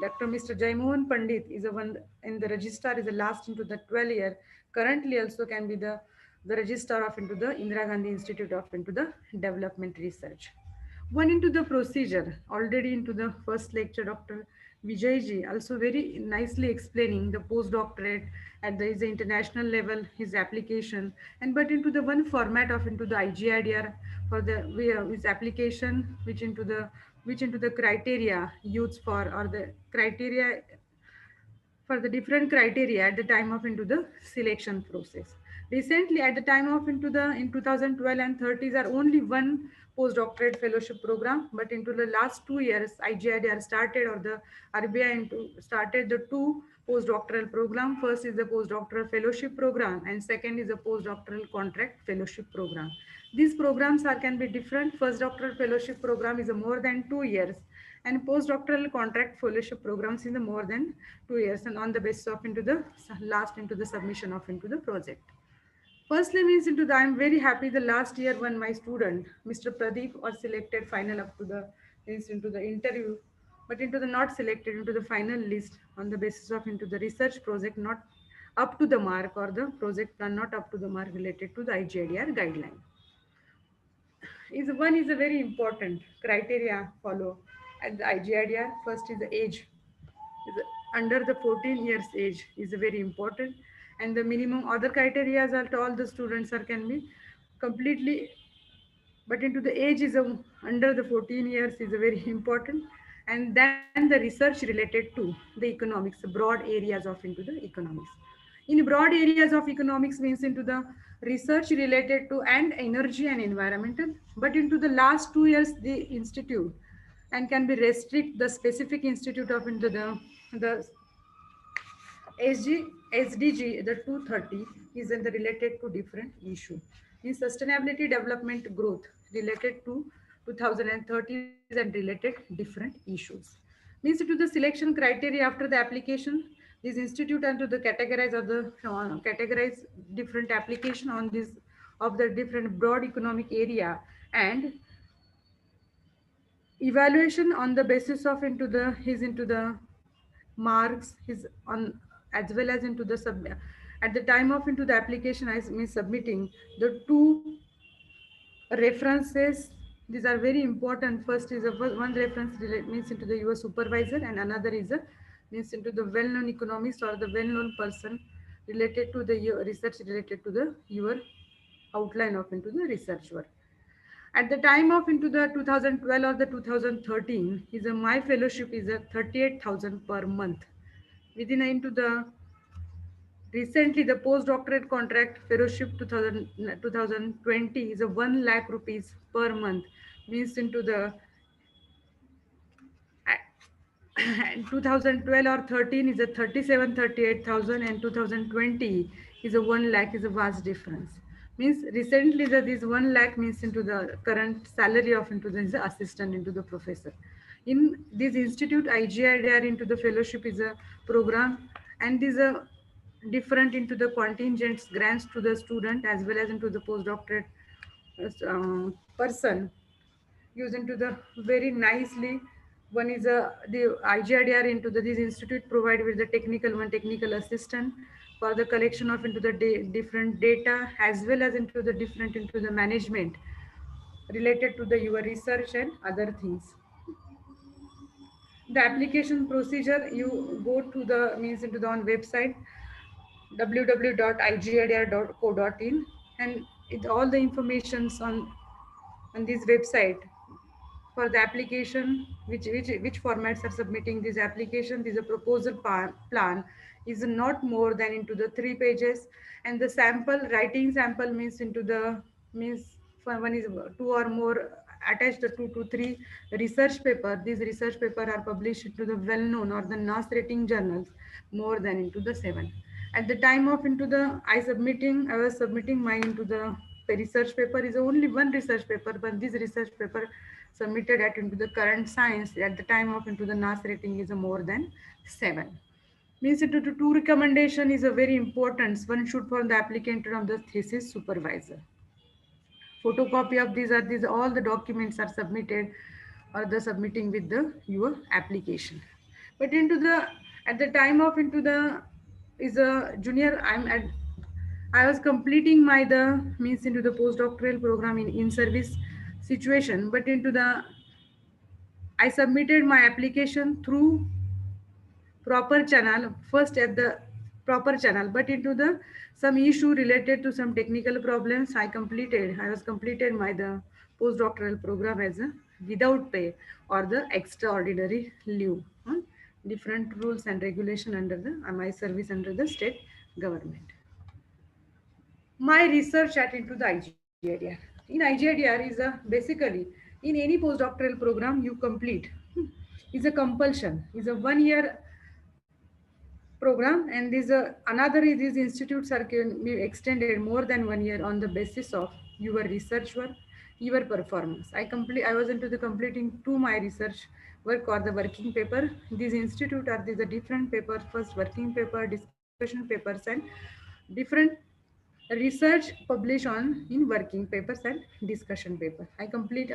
Speaker 10: Dr. Mr. Jaimohan Pandit is a one in the registrar is the last into the 12 year. Currently also can be the registrar of into the Indira Gandhi Institute of into the Development Research. One into the procedure already into the first lecture, Dr. Vijayji also very nicely explaining the postdoctorate at the international level, his application, and but into the one format of into the IGIDR for the his application, which into the criteria used for or the criteria for the different criteria at the time of into the selection process. Recently, at the time of into the in 2012 and 30s are only one postdoctorate fellowship program, but into the last 2 years, IGIDR started or the RBI into started the two postdoctoral program. First is the postdoctoral fellowship program, and second is the postdoctoral contract fellowship program. These programs are can be different. First doctoral fellowship program is a more than 2 years, and postdoctoral contract fellowship programs in the more than 2 years, and on the basis of into the last into the submission of into the project. Firstly means into the, I'm very happy the last year when my student, Mr. Pradeep, was selected final up to the, means into the interview, but into the not selected into the final list on the basis of into the research project not up to the mark, or the project plan not up to the mark related to the IGIDR guideline. Is one is a very important criteria follow at the IGIDR. First is the age. Is under the 14 years age is very important, and the minimum other criteria are to all the students are can be completely, but into the age is a, under the 14 years is a very important, and then the research related to the economics, broad areas of into the economics. In broad areas of economics means into the research related to and energy and environmental, but into the last 2 years the institute and can be restrict the specific institute of into the SDG, the 230 is in the related to different issue. In sustainability development growth related to 2030s and related different issues. Means to the selection criteria after the application, this institute and to the categorize of the categorize different application on this of the different broad economic area, and evaluation on the basis of into the his into the marks his on, as well as into the sub at the time of into the application I mean submitting the two references. These are very important. First is a one reference means into the your supervisor, and another is a means into the well-known economist or the well-known person related to the your research related to the your outline of into the research work. At the time of into the 2012 or the 2013 is a my fellowship is a 38,000 per month. Within into the recently the postdoctorate contract fellowship 2020 is a 1 lakh rupees per month, means into the 2012 or 13 is a 38,000, and 2020 is a 1 lakh, is a vast difference. Means recently that this 1 lakh means into the current salary of into the assistant into the professor. In this institute, IGIDR into the fellowship is a program, and these are different into the contingents grants to the student as well as into the postdoctorate person used into the very nicely. One is the IGIDR into the this institute provide with the technical one technical assistant for the collection of into the different data as well as into the different into the management related to the your research and other things. The application procedure, you go to the means into the on website www.igidr.co.in, and it all the informations on this website for the application, which formats are submitting this application. This is a proposal plan is not more than into the 3 pages, and the sample writing sample means into the means for one is 2 or more attached the 2 to 3 research paper. These research paper are published into the well-known or the NAS rating journals more than into the 7. At the time of into the I was submitting my into the research paper is only one research paper, but this research paper submitted at into the current science at the time of into the NAS rating is a more than 7. Means into the 2 recommendation is a very important. One should for the applicant of the thesis supervisor. Photocopy of these all the documents are submitted or the submitting with the your application. But into the at the time of into the is a junior I was completing my the means into the postdoctoral program in service situation, but into the I submitted my application through proper channel first at the proper channel, but into the some issue related to some technical problems I was completed my the postdoctoral program as a without pay or the extraordinary leave. Different rules and regulation under the my service under the state government. My research at into the IGIDR. In IGIDR is a basically in any postdoctoral program you complete is a compulsion, is a 1 year program, and these another is these institutes are can be extended more than 1 year on the basis of your research work, your performance. I was into the completing to my research work or the working paper. These institute are these are different papers, first working paper, discussion papers, and different research published on in working papers and discussion paper. I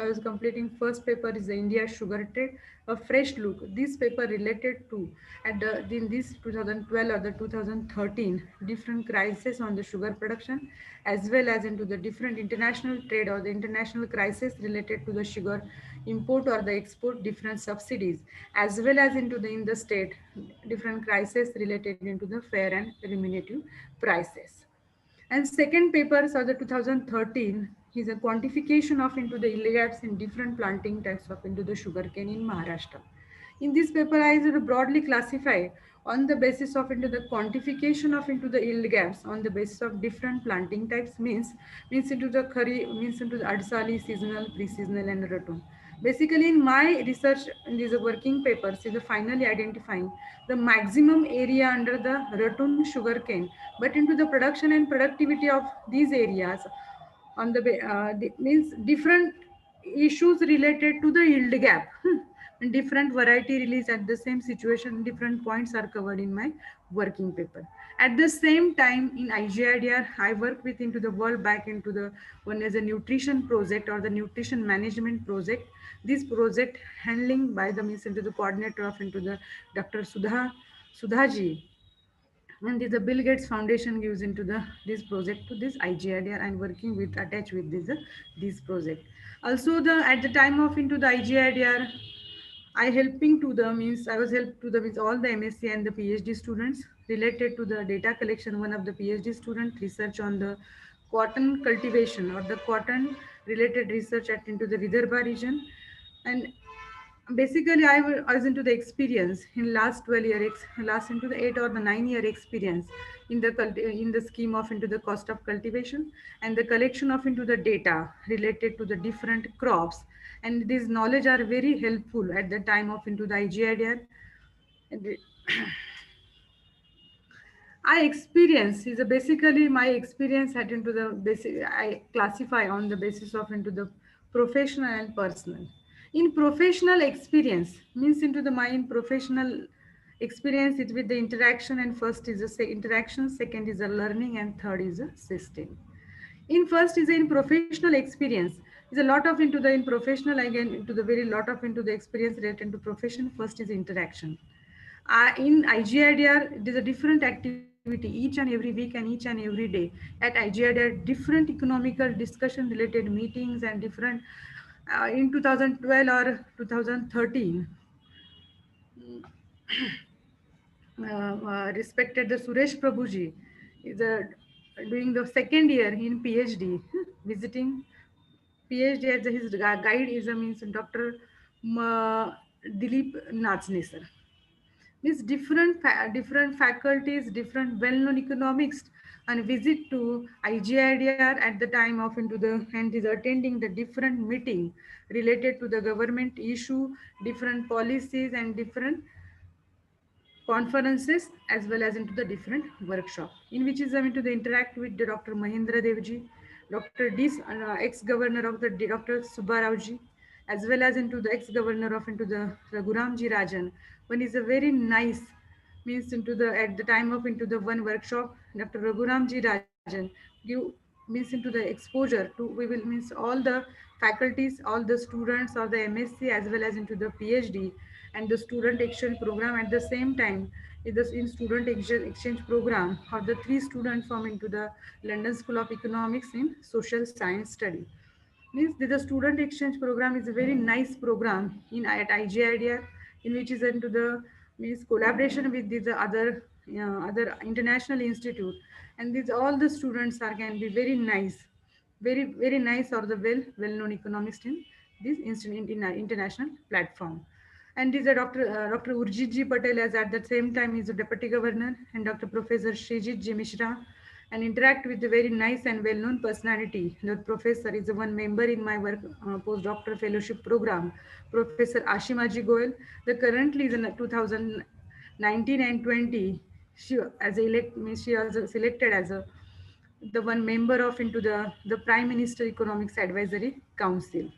Speaker 10: was completing first paper is the India Sugar Trade, a fresh look. This paper related to in this 2012 or the 2013 different crises on the sugar production, as well as into the different international trade or the international crisis related to the sugar import or the export, different subsidies, as well as into the in the state different crises related into the fair and remunerative prices. And second papers are the 2013 is a quantification of into the yield gaps in different planting types of into the sugarcane in Maharashtra. In this paper, I sort of broadly classify on the basis of into the quantification of into the yield gaps on the basis of different planting types means into the khari means into the adsali, seasonal, pre-seasonal, and ratoon. Basically, in my research in these working papers, is finally identifying the maximum area under the ratoon sugarcane, but into the production and productivity of these areas on the means different issues related to the yield gap. And different variety release at the same situation, different points are covered in my working paper. At the same time, in IGIDR, I work with into the world back into the one as a nutrition project or the nutrition management project. This project handling by the means into the coordinator of into the Dr. Sudhaji, and the Bill Gates Foundation gives into the this project to this IGIDR and working with attached with this project. Also, the at the time of into the IGIDR, I helping to the means I was helped to the means all the MSc and the PhD students related to the data collection. One of the PhD student research on the cotton cultivation or the cotton related research at into the Vidarbha region, and basically I was into the experience in last 12 year last into the 8 or the 9 year experience in the in the scheme of into the cost of cultivation and the collection of into the data related to the different crops, and these knowledge are very helpful at the time of into the IGIDR. I experience is a basically my experience had into the basic I classify on the basis of into the professional and personal. In professional experience means into the mind professional experience it with the interaction, and first is a say interaction, second is a learning, and third is a system. In first is in professional experience is a lot of into the in professional again into the very lot of into the experience related to profession. First is interaction. In IGIDR, it is a different activity each and every week and each and every day. At IGIDR, different economical discussion related meetings and different in 2012 or 2013. Respected the Suresh Prabhuji is doing the second year in PhD, visiting PhD as his guide is a means Dr. Dilip Natsne sir. Means different faculties, different well-known economics, and visit to IGIDR at the time of into the and is attending the different meeting related to the government issue, different policies and different conferences, as well as into the different workshop in which is going to the interact with the Dr. Mahendra Devji, Dr. D, ex-governor of the Dr. Subbarao, as well as into the ex-governor of into the Raghuramji Rajan. One is a very nice means into the at the time of into the one workshop, Dr. Raghuramji Rajan give means into the exposure to we will means all the faculties, all the students or the MSc as well as into the PhD and the student exchange program at the same time. In student exchange program or the three students from into the London School of Economics in social science study. Means the student exchange program is a very nice program in at IGIDR in which is into the means collaboration with these other international institute, and these all the students are can be very nice, very nice or the well-known economists in this international platform. And these are Dr. Urjit Ji Patel as at the same time is a deputy governor, and Dr. Professor Srijit Ji Mishra, and interact with a very nice and well-known personality. The professor is one member in my work postdoctoral fellowship program, Professor Ashimaji Goel. The currently is in 2019 and 20. She as she was selected as the one member of into the Prime Minister Economics Advisory Council,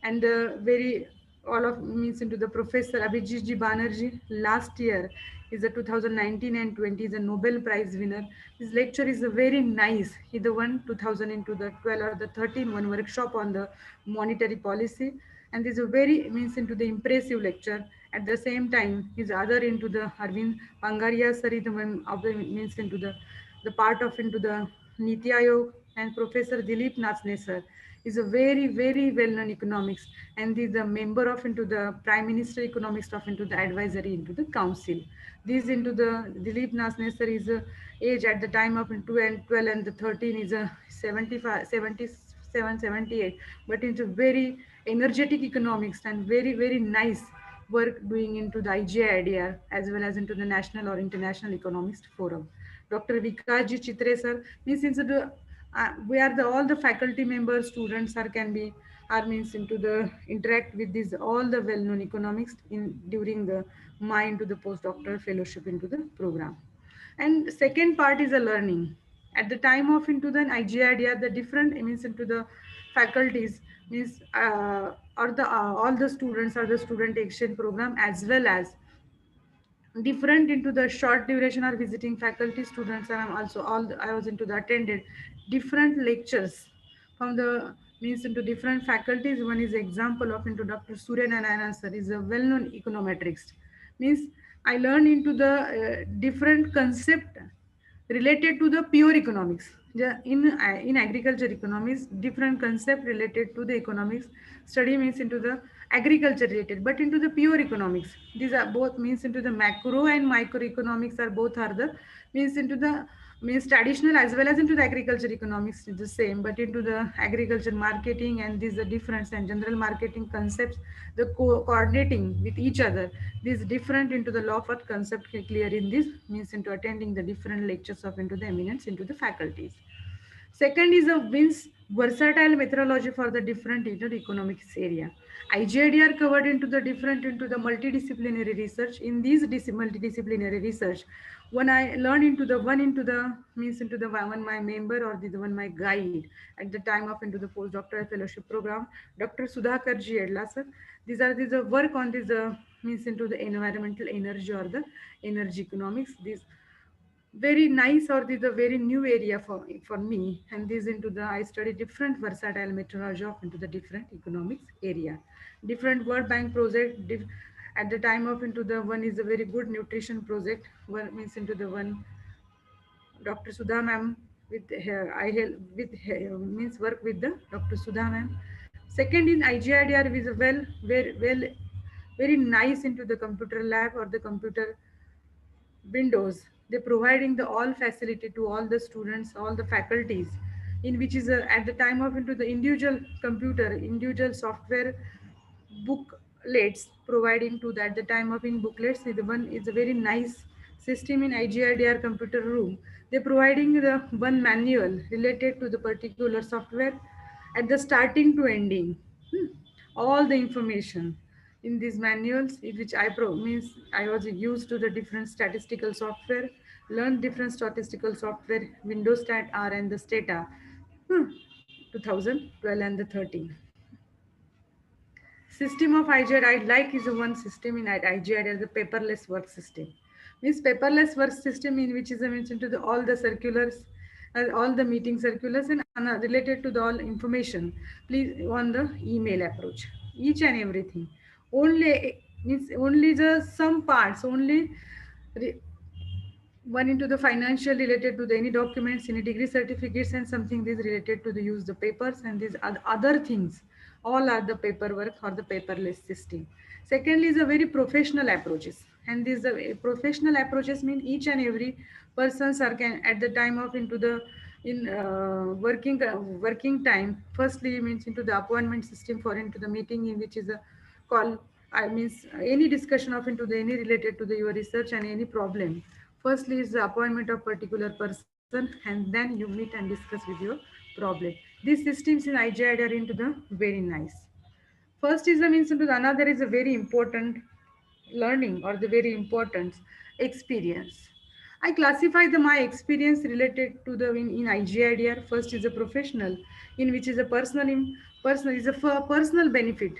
Speaker 10: and very all of means into the Professor Abhijit Ji Banerjee. Last year is a 2019 and 20 is a Nobel Prize winner. His lecture is a very nice. He the one 2000 into the 12 or the 13 one workshop on the monetary policy, and this is a very means into the impressive lecture. At the same time, his other into the Arvind Pangaria sir is the one of the means into the part of into the Niti Aayog, and Professor Dilip Nasne sir is a very well-known economics, and is a member of into the Prime Minister economics of into the advisory into the council. This into the Dilip Nasne sir is a age at the time of 2 and 12 and the 13 is a 75, 77, 78, but it's a very energetic economics and very nice work doing into the IGI as well as into the national or international economics forum. Dr. Vikasji Chitre sir means into the we are the all the faculty members, students are can be are means into the interact with this all the well-known economics in during the my into the postdoctoral fellowship into the program. And second part is a learning. At the time of into the IGIDR, the different means into the faculties means or the all the students or the student exchange program as well as different into the short duration or visiting faculty students, and I'm also I was into the attended different lectures from the means into different faculties. One is example of into Dr. Surya Narayana sir is a well-known econometrist. Means I learned into the different concept related to the pure economics. In agriculture economics, different concept related to the economics study means into the agriculture related, but into the pure economics, these are both means into the macro and microeconomics are both are the means into the means traditional as well as into the agriculture economics is the same, but into the agriculture marketing and these are difference and general marketing concepts, the coordinating with each other, this different into the law of earth concept clear in this means into attending the different lectures of into the eminence into the faculties. Second is a wins versatile methodology for the different economics area. IGIDR covered into the different into the multidisciplinary research. In these multidisciplinary research, when I learned into the one into the means into the one my member or the one my guide at the time of into the postdoctoral fellowship program, Dr. Sudhakar Ji Edla sir. These are work on this means into the environmental energy or the energy economics. These very nice or this is a very new area for me, and this into the I study different versatile methodology of into the different economics area, different World Bank project at the time of into the one is a very good nutrition project, one means into the one Dr. Sudha ma'am with her I help with her, means work with the Dr. Sudha ma'am. Second in IGIDR is a very nice into the computer lab or the computer Windows. They're providing the all facility to all the students, all the faculties, in which is at the time of into the individual computer, individual software booklets providing to that the time of in booklets. The one is a very nice system in IGIDR computer room. They're providing the one manual related to the particular software at the starting to ending. All the information in these manuals in which means I was used to the different statistical software, learned different statistical software, Windows Stat R and the Stata, 2012 and the 13. System of IGID I like is one system in IGID as a paperless work system. Means paperless work system in which is mentioned to the all the circulars, all the meeting circulars and related to the all information. Please on the email approach, each and everything. Only means only the some parts only one into the financial related to the any documents, any degree certificates and something this related to the use the papers and these other things all are the paperwork or the paperless system. Secondly is a very professional approaches, and these professional approaches mean each and every persons are can at the time of into the in working time. Firstly means into the appointment system for into the meeting in which is a call, I means any discussion of into the any related to the your research and any problem. Firstly is the appointment of particular person, and then you meet and discuss with your problem. These systems in IGID are into the very nice. First is the means into the another is a very important learning or the very important experience. I classify the my experience related to the in IGIDR. First is a professional, in which is a personal is a personal benefit.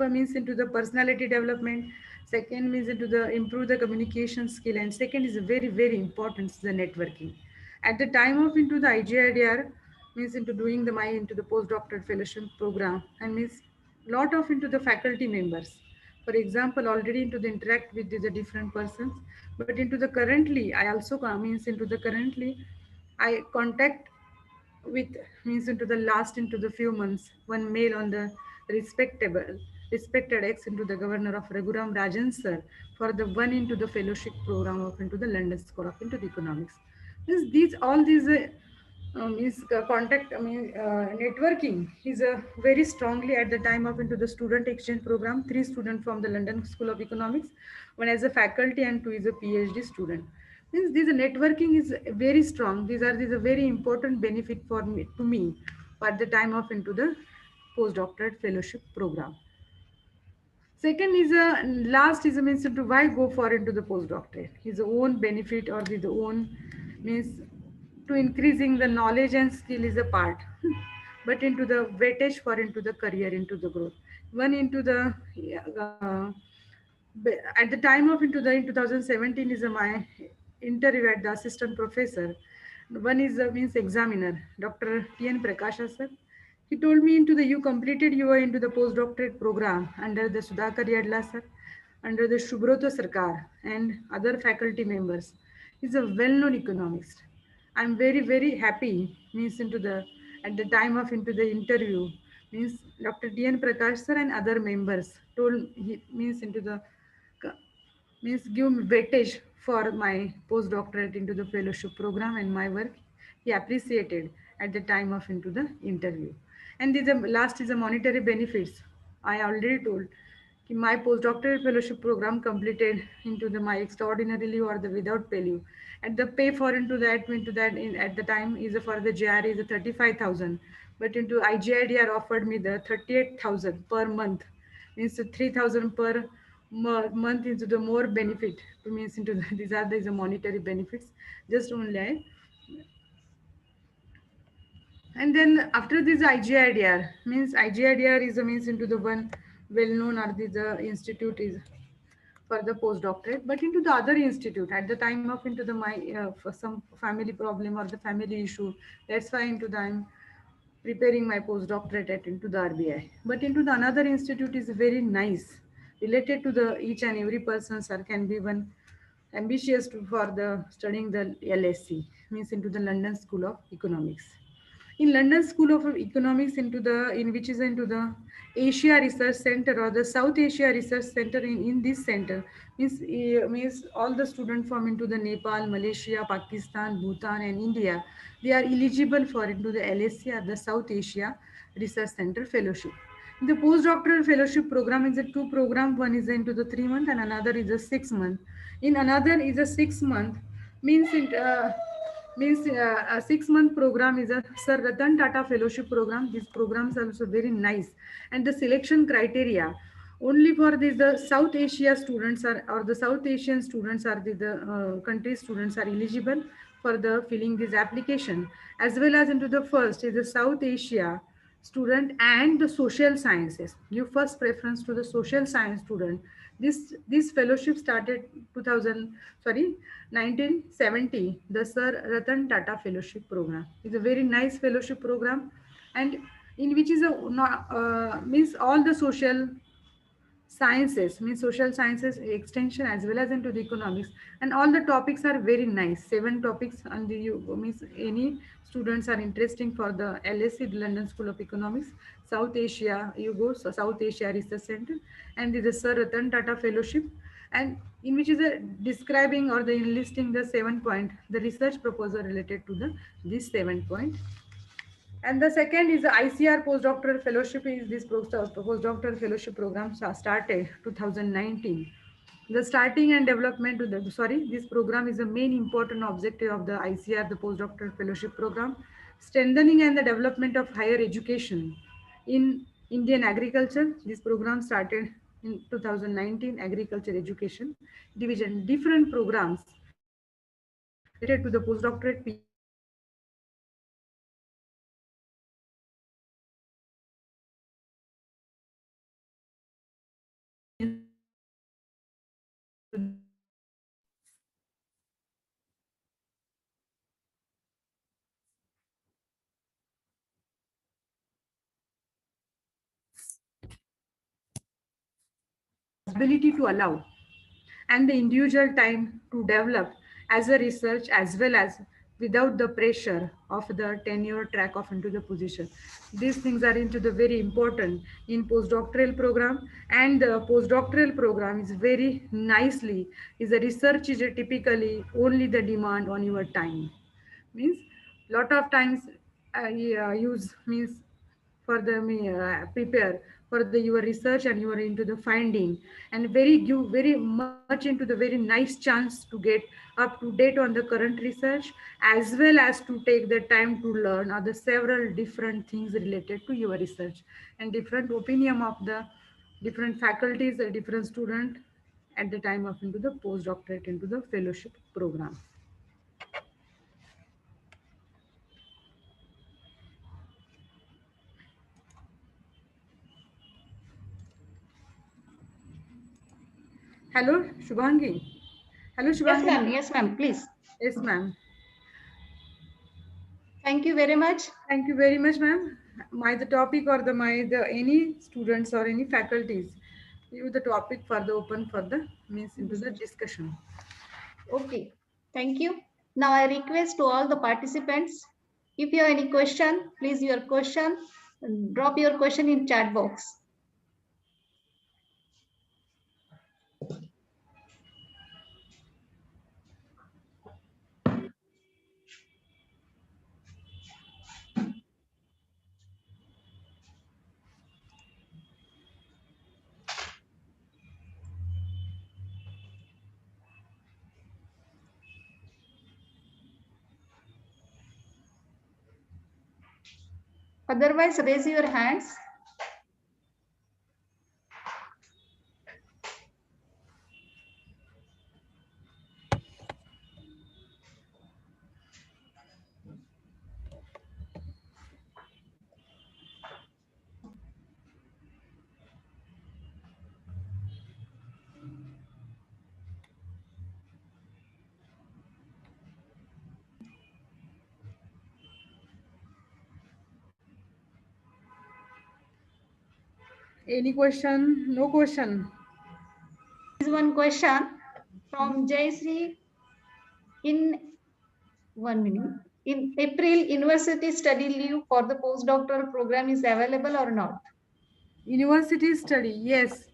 Speaker 10: means into the personality development. Second means into the improve the communication skill, and second is very very important is the networking. At the time of into the IGIDR means into doing the my into the postdoctoral fellowship program, and means lot of into the faculty members. For example, already into the interact with the different persons, but into the currently I also means into the currently I contact with means into the last into the few months one mail on the respected ex into the governor of Raghuram Rajan sir for the one into the fellowship program of into the London School of into the economics. Means these all these is contact networking is very strongly at the time of into the student exchange program. 3 students from the London School of Economics, one as a faculty and 2 is a PhD student. Means this networking is very strong. These are very important benefit for me to me at the time of into the postdoctorate fellowship program. Second is a last is a means to why go for into the postdoctorate. His own benefit or the own means to increasing the knowledge and skill is a part, but into the weightage for into the career into the growth. One into the at the time of into the in 2017 is my interview at the assistant professor. One is means examiner, Dr. T.N. Prakasha sir. He told me into the you completed your into the postdoctorate program under the Sudhakar Yadla sir, under the Shubroto Sarkar and other faculty members. He's a well-known economist. I'm very very happy means into the at the time of into the interview means Dr. T.N. Prakash sir and other members told he means into the means give me weightage for my postdoctorate into the fellowship program and my work. He appreciated at the time of into the interview. And the last is the monetary benefits. I already told my postdoctoral fellowship program completed into the my extraordinary leave or the without pay leave. And the pay for into that in at the time is for the JRA is a 35,000, but into IGIDR offered me the 38,000 per month, means 3,000 per month into the more benefit to means into the, these are the monetary benefits just only and then after this IGIDR means IGIDR is a means into the one well known or the institute is for the postdoctorate, but into the other institute at the time of into the my for some family problem or the family issue, that's why into the I'm preparing my postdoctorate at into the RBI. But into the another institute is very nice, related to the each and every person sir can be one ambitious to, for the studying the LSC means into the London School of Economics. In London School of Economics into the in which is into the Asia Research Center or the South Asia Research Center in this center means all the students from into the Nepal, Malaysia, Pakistan, Bhutan and India, they are eligible for into the LSC or the South Asia Research Center Fellowship. The postdoctoral fellowship program is a two program. One is into the 3 month and another is a 6 month. In another is a 6 month means it a 6 month program is a Sir Ratan Tata Fellowship program. These programs are also very nice, and the selection criteria only for these the South Asia students are or the South Asian students are the country students are eligible for the filling this application, as well as into the first is the South Asia student and the social sciences. Give first preference to the social science student. This fellowship started 2000 sorry 1970. The Sir Ratan Tata Fellowship Program is a very nice fellowship program, and in which is a means all the social sciences means social sciences extension as well as into the economics, and all the topics are very nice. 7 topics and the you means any students are interesting for the LSE, the London School of Economics, South Asia you go so South Asia Research Center, and the Sir Ratan Tata Fellowship, and in which is a describing or the enlisting the 7 point the research proposal related to the this 7 point. And the second is the ICR postdoctoral fellowship is this postdoctoral fellowship program started 2019. The starting and development to the this program is the main important objective of the ICR, the postdoctoral fellowship program, strengthening and the development of higher education in Indian agriculture. This program started in 2019, agriculture education division, different programs related to the postdoctorate, PhD and PhD program are there in this program. And the second is the ability to allow and the individual time to develop as a research as well as without the pressure of the tenure track of into the position. These things are into the very important in postdoctoral program, and the postdoctoral program is very nicely is a research is a typically only the demand on your time. Means lot of times use means for the prepare for the your research and you are into the finding and very give very much into the very nice chance to get up to date on the current research as well as to take the time to learn other several different things related to your research and different opinion of the different faculties and different student at the time of into the postdoctorate into the fellowship program. Hello, Shubhangi. Hello,
Speaker 1: Yes,
Speaker 10: Shubhangi.
Speaker 1: ma'am. Yes, ma'am. Please.
Speaker 10: Yes, ma'am.
Speaker 1: Thank you very much.
Speaker 10: Thank you very much, ma'am. My the topic or the any students or any faculties, you the topic for the open for the means into the discussion.
Speaker 1: Okay. Thank you. Now I request to all the participants, if you have any question, please your question, drop your question in chat box. Otherwise, raise your hands.
Speaker 10: Any question? No question.
Speaker 1: There is one question from Jayshree. In 1 minute. In April, university study leave for the postdoctoral program is available or not?
Speaker 10: University study, yes.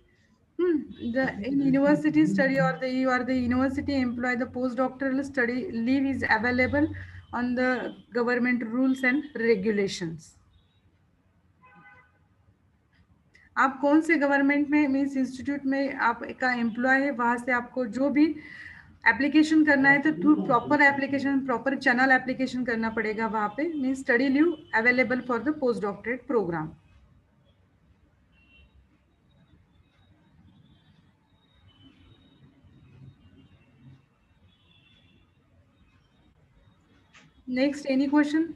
Speaker 10: The in university study or the you are the university employee, the postdoctoral study leave is available on the government rules and regulations. आप कौन से government में means institute में आप का employ है वहाँ से आपको जो भी एप्लीकेशन करना है तो through proper application proper channel application करना पड़ेगा वहाँ पे means study leave available for the post doctorate programme. Next, any question?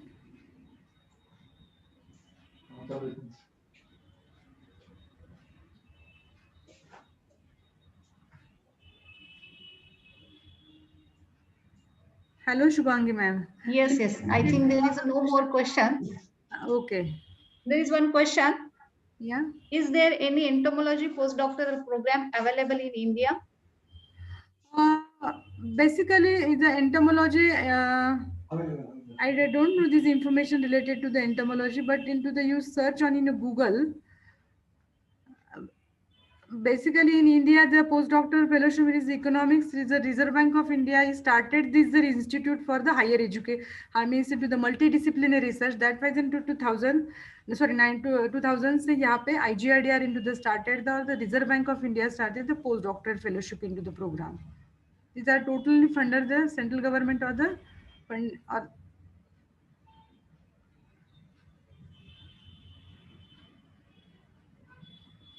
Speaker 10: Hello, Shubhangi ma'am.
Speaker 1: Yes, yes. I think there is no more question.
Speaker 10: Okay.
Speaker 1: There is one question.
Speaker 10: Yeah.
Speaker 1: Is there any entomology postdoctoral program available in India?
Speaker 10: Basically, the entomology, I don't know this information related to the entomology, but into the you search on in Google. Basically, in India, the postdoctoral fellowship is economics. Is the Reserve Bank of India started this the institute for the higher education. I mean, into the multidisciplinary research that was into 2000. Sorry, 2000 से यहाँ पे IGRDR into the started the Reserve Bank of India started the postdoctoral fellowship into the program. These are totally funded the central government or the fund or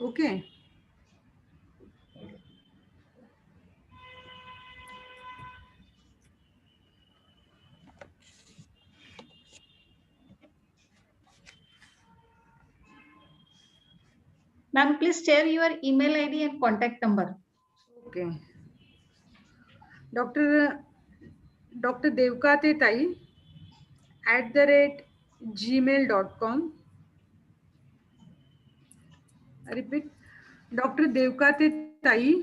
Speaker 10: okay.
Speaker 1: Ma'am, please share your email ID and contact number.
Speaker 10: Okay. Dr. Devkate Tai @gmail.com. I repeat, Dr. Devkate Tai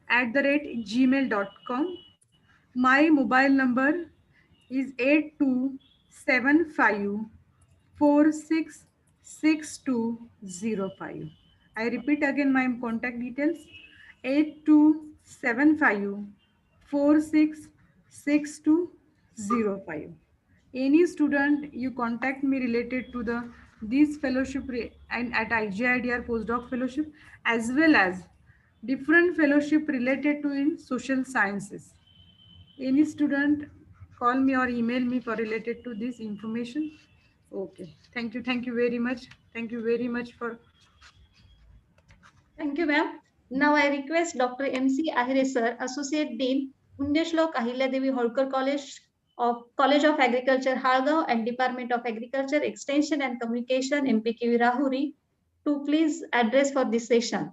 Speaker 10: @gmail.com. My mobile number is 8275466205. I repeat again my contact details: 8275466205. Any student you contact me related to the this fellowship and at IGIDR postdoc fellowship, as well as different fellowship related to in social sciences. Any student call me or email me for related to this information. Okay, thank you very much, thank you very much for.
Speaker 1: Thank you, ma'am. Now I request Dr. MC Ahire sir, Associate Dean, Punyashlok Ahilyadevi Holkar College of Agriculture, Halgaon, and Department of Agriculture, Extension and Communication, MPKV Rahuri, to please address for this session.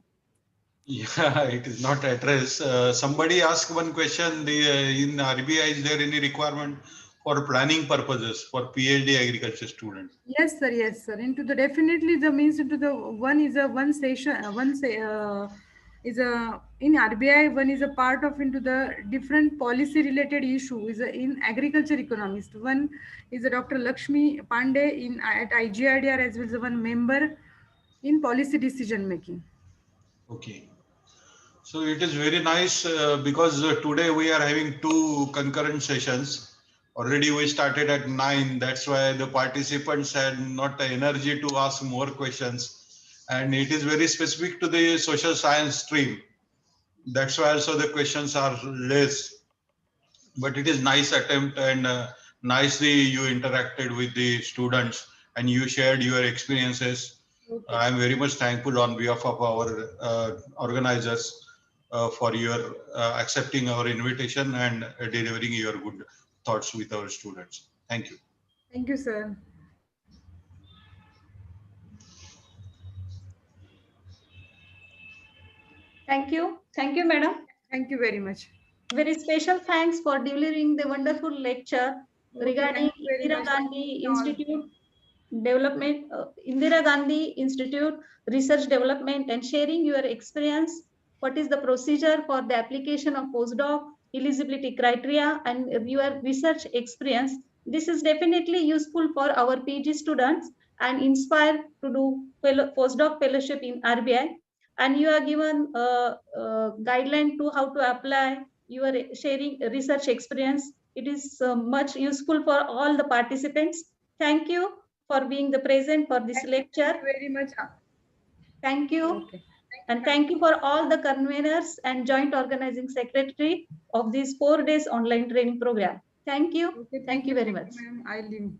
Speaker 3: Yeah, it is not address. Somebody asked one question, in RBI, is there any requirement for planning purposes for PhD agriculture students?
Speaker 10: Yes, sir. Yes, sir. Into the definitely the means into the one is a one session, is a in RBI, one is a part of into the different policy related issue is a, in agriculture economist. One is a Dr. Lakshmi Pandey in at IGIDR as well as one member in policy decision making.
Speaker 3: Okay. So it is very nice because today we are having two concurrent sessions. Already we started at 9. That's why the participants had not the energy to ask more questions. And it is very specific to the social science stream. That's why also the questions are less. But it is nice attempt, and nicely you interacted with the students and you shared your experiences.
Speaker 10: Okay.
Speaker 3: I am very much thankful on behalf of our organizers for your accepting our invitation and delivering your good thoughts with our students. Thank you.
Speaker 10: Thank you, sir.
Speaker 1: Thank you, madam.
Speaker 10: Thank you very much.
Speaker 1: Very special thanks for delivering the wonderful lecture regarding
Speaker 10: Thank you very
Speaker 1: Indira
Speaker 10: much.
Speaker 1: Gandhi
Speaker 10: All.
Speaker 1: Institute Development, Indira Gandhi Institute Research Development, and sharing your experience. What is the procedure for the application of postdoc, eligibility criteria, and your research experience? This is definitely useful for our PG students and inspire to do postdoc fellowship in RBI. And you are given guideline to how to apply. You are sharing research experience. It is much useful for all the participants. Thank you for being the present for this lecture.
Speaker 10: Thank you very much.
Speaker 1: Thank you.
Speaker 10: Okay.
Speaker 1: And thank you for all the conveners and joint organizing secretary of this 4 days online training program. Thank you.
Speaker 10: Okay,
Speaker 1: Thank you very much.
Speaker 10: ma'am. I leave.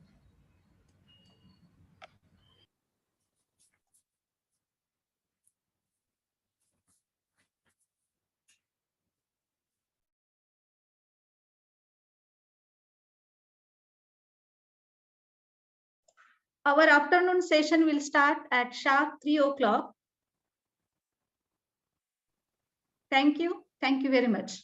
Speaker 1: Our afternoon session will start at sharp 3 o'clock. Thank you. Thank you very much.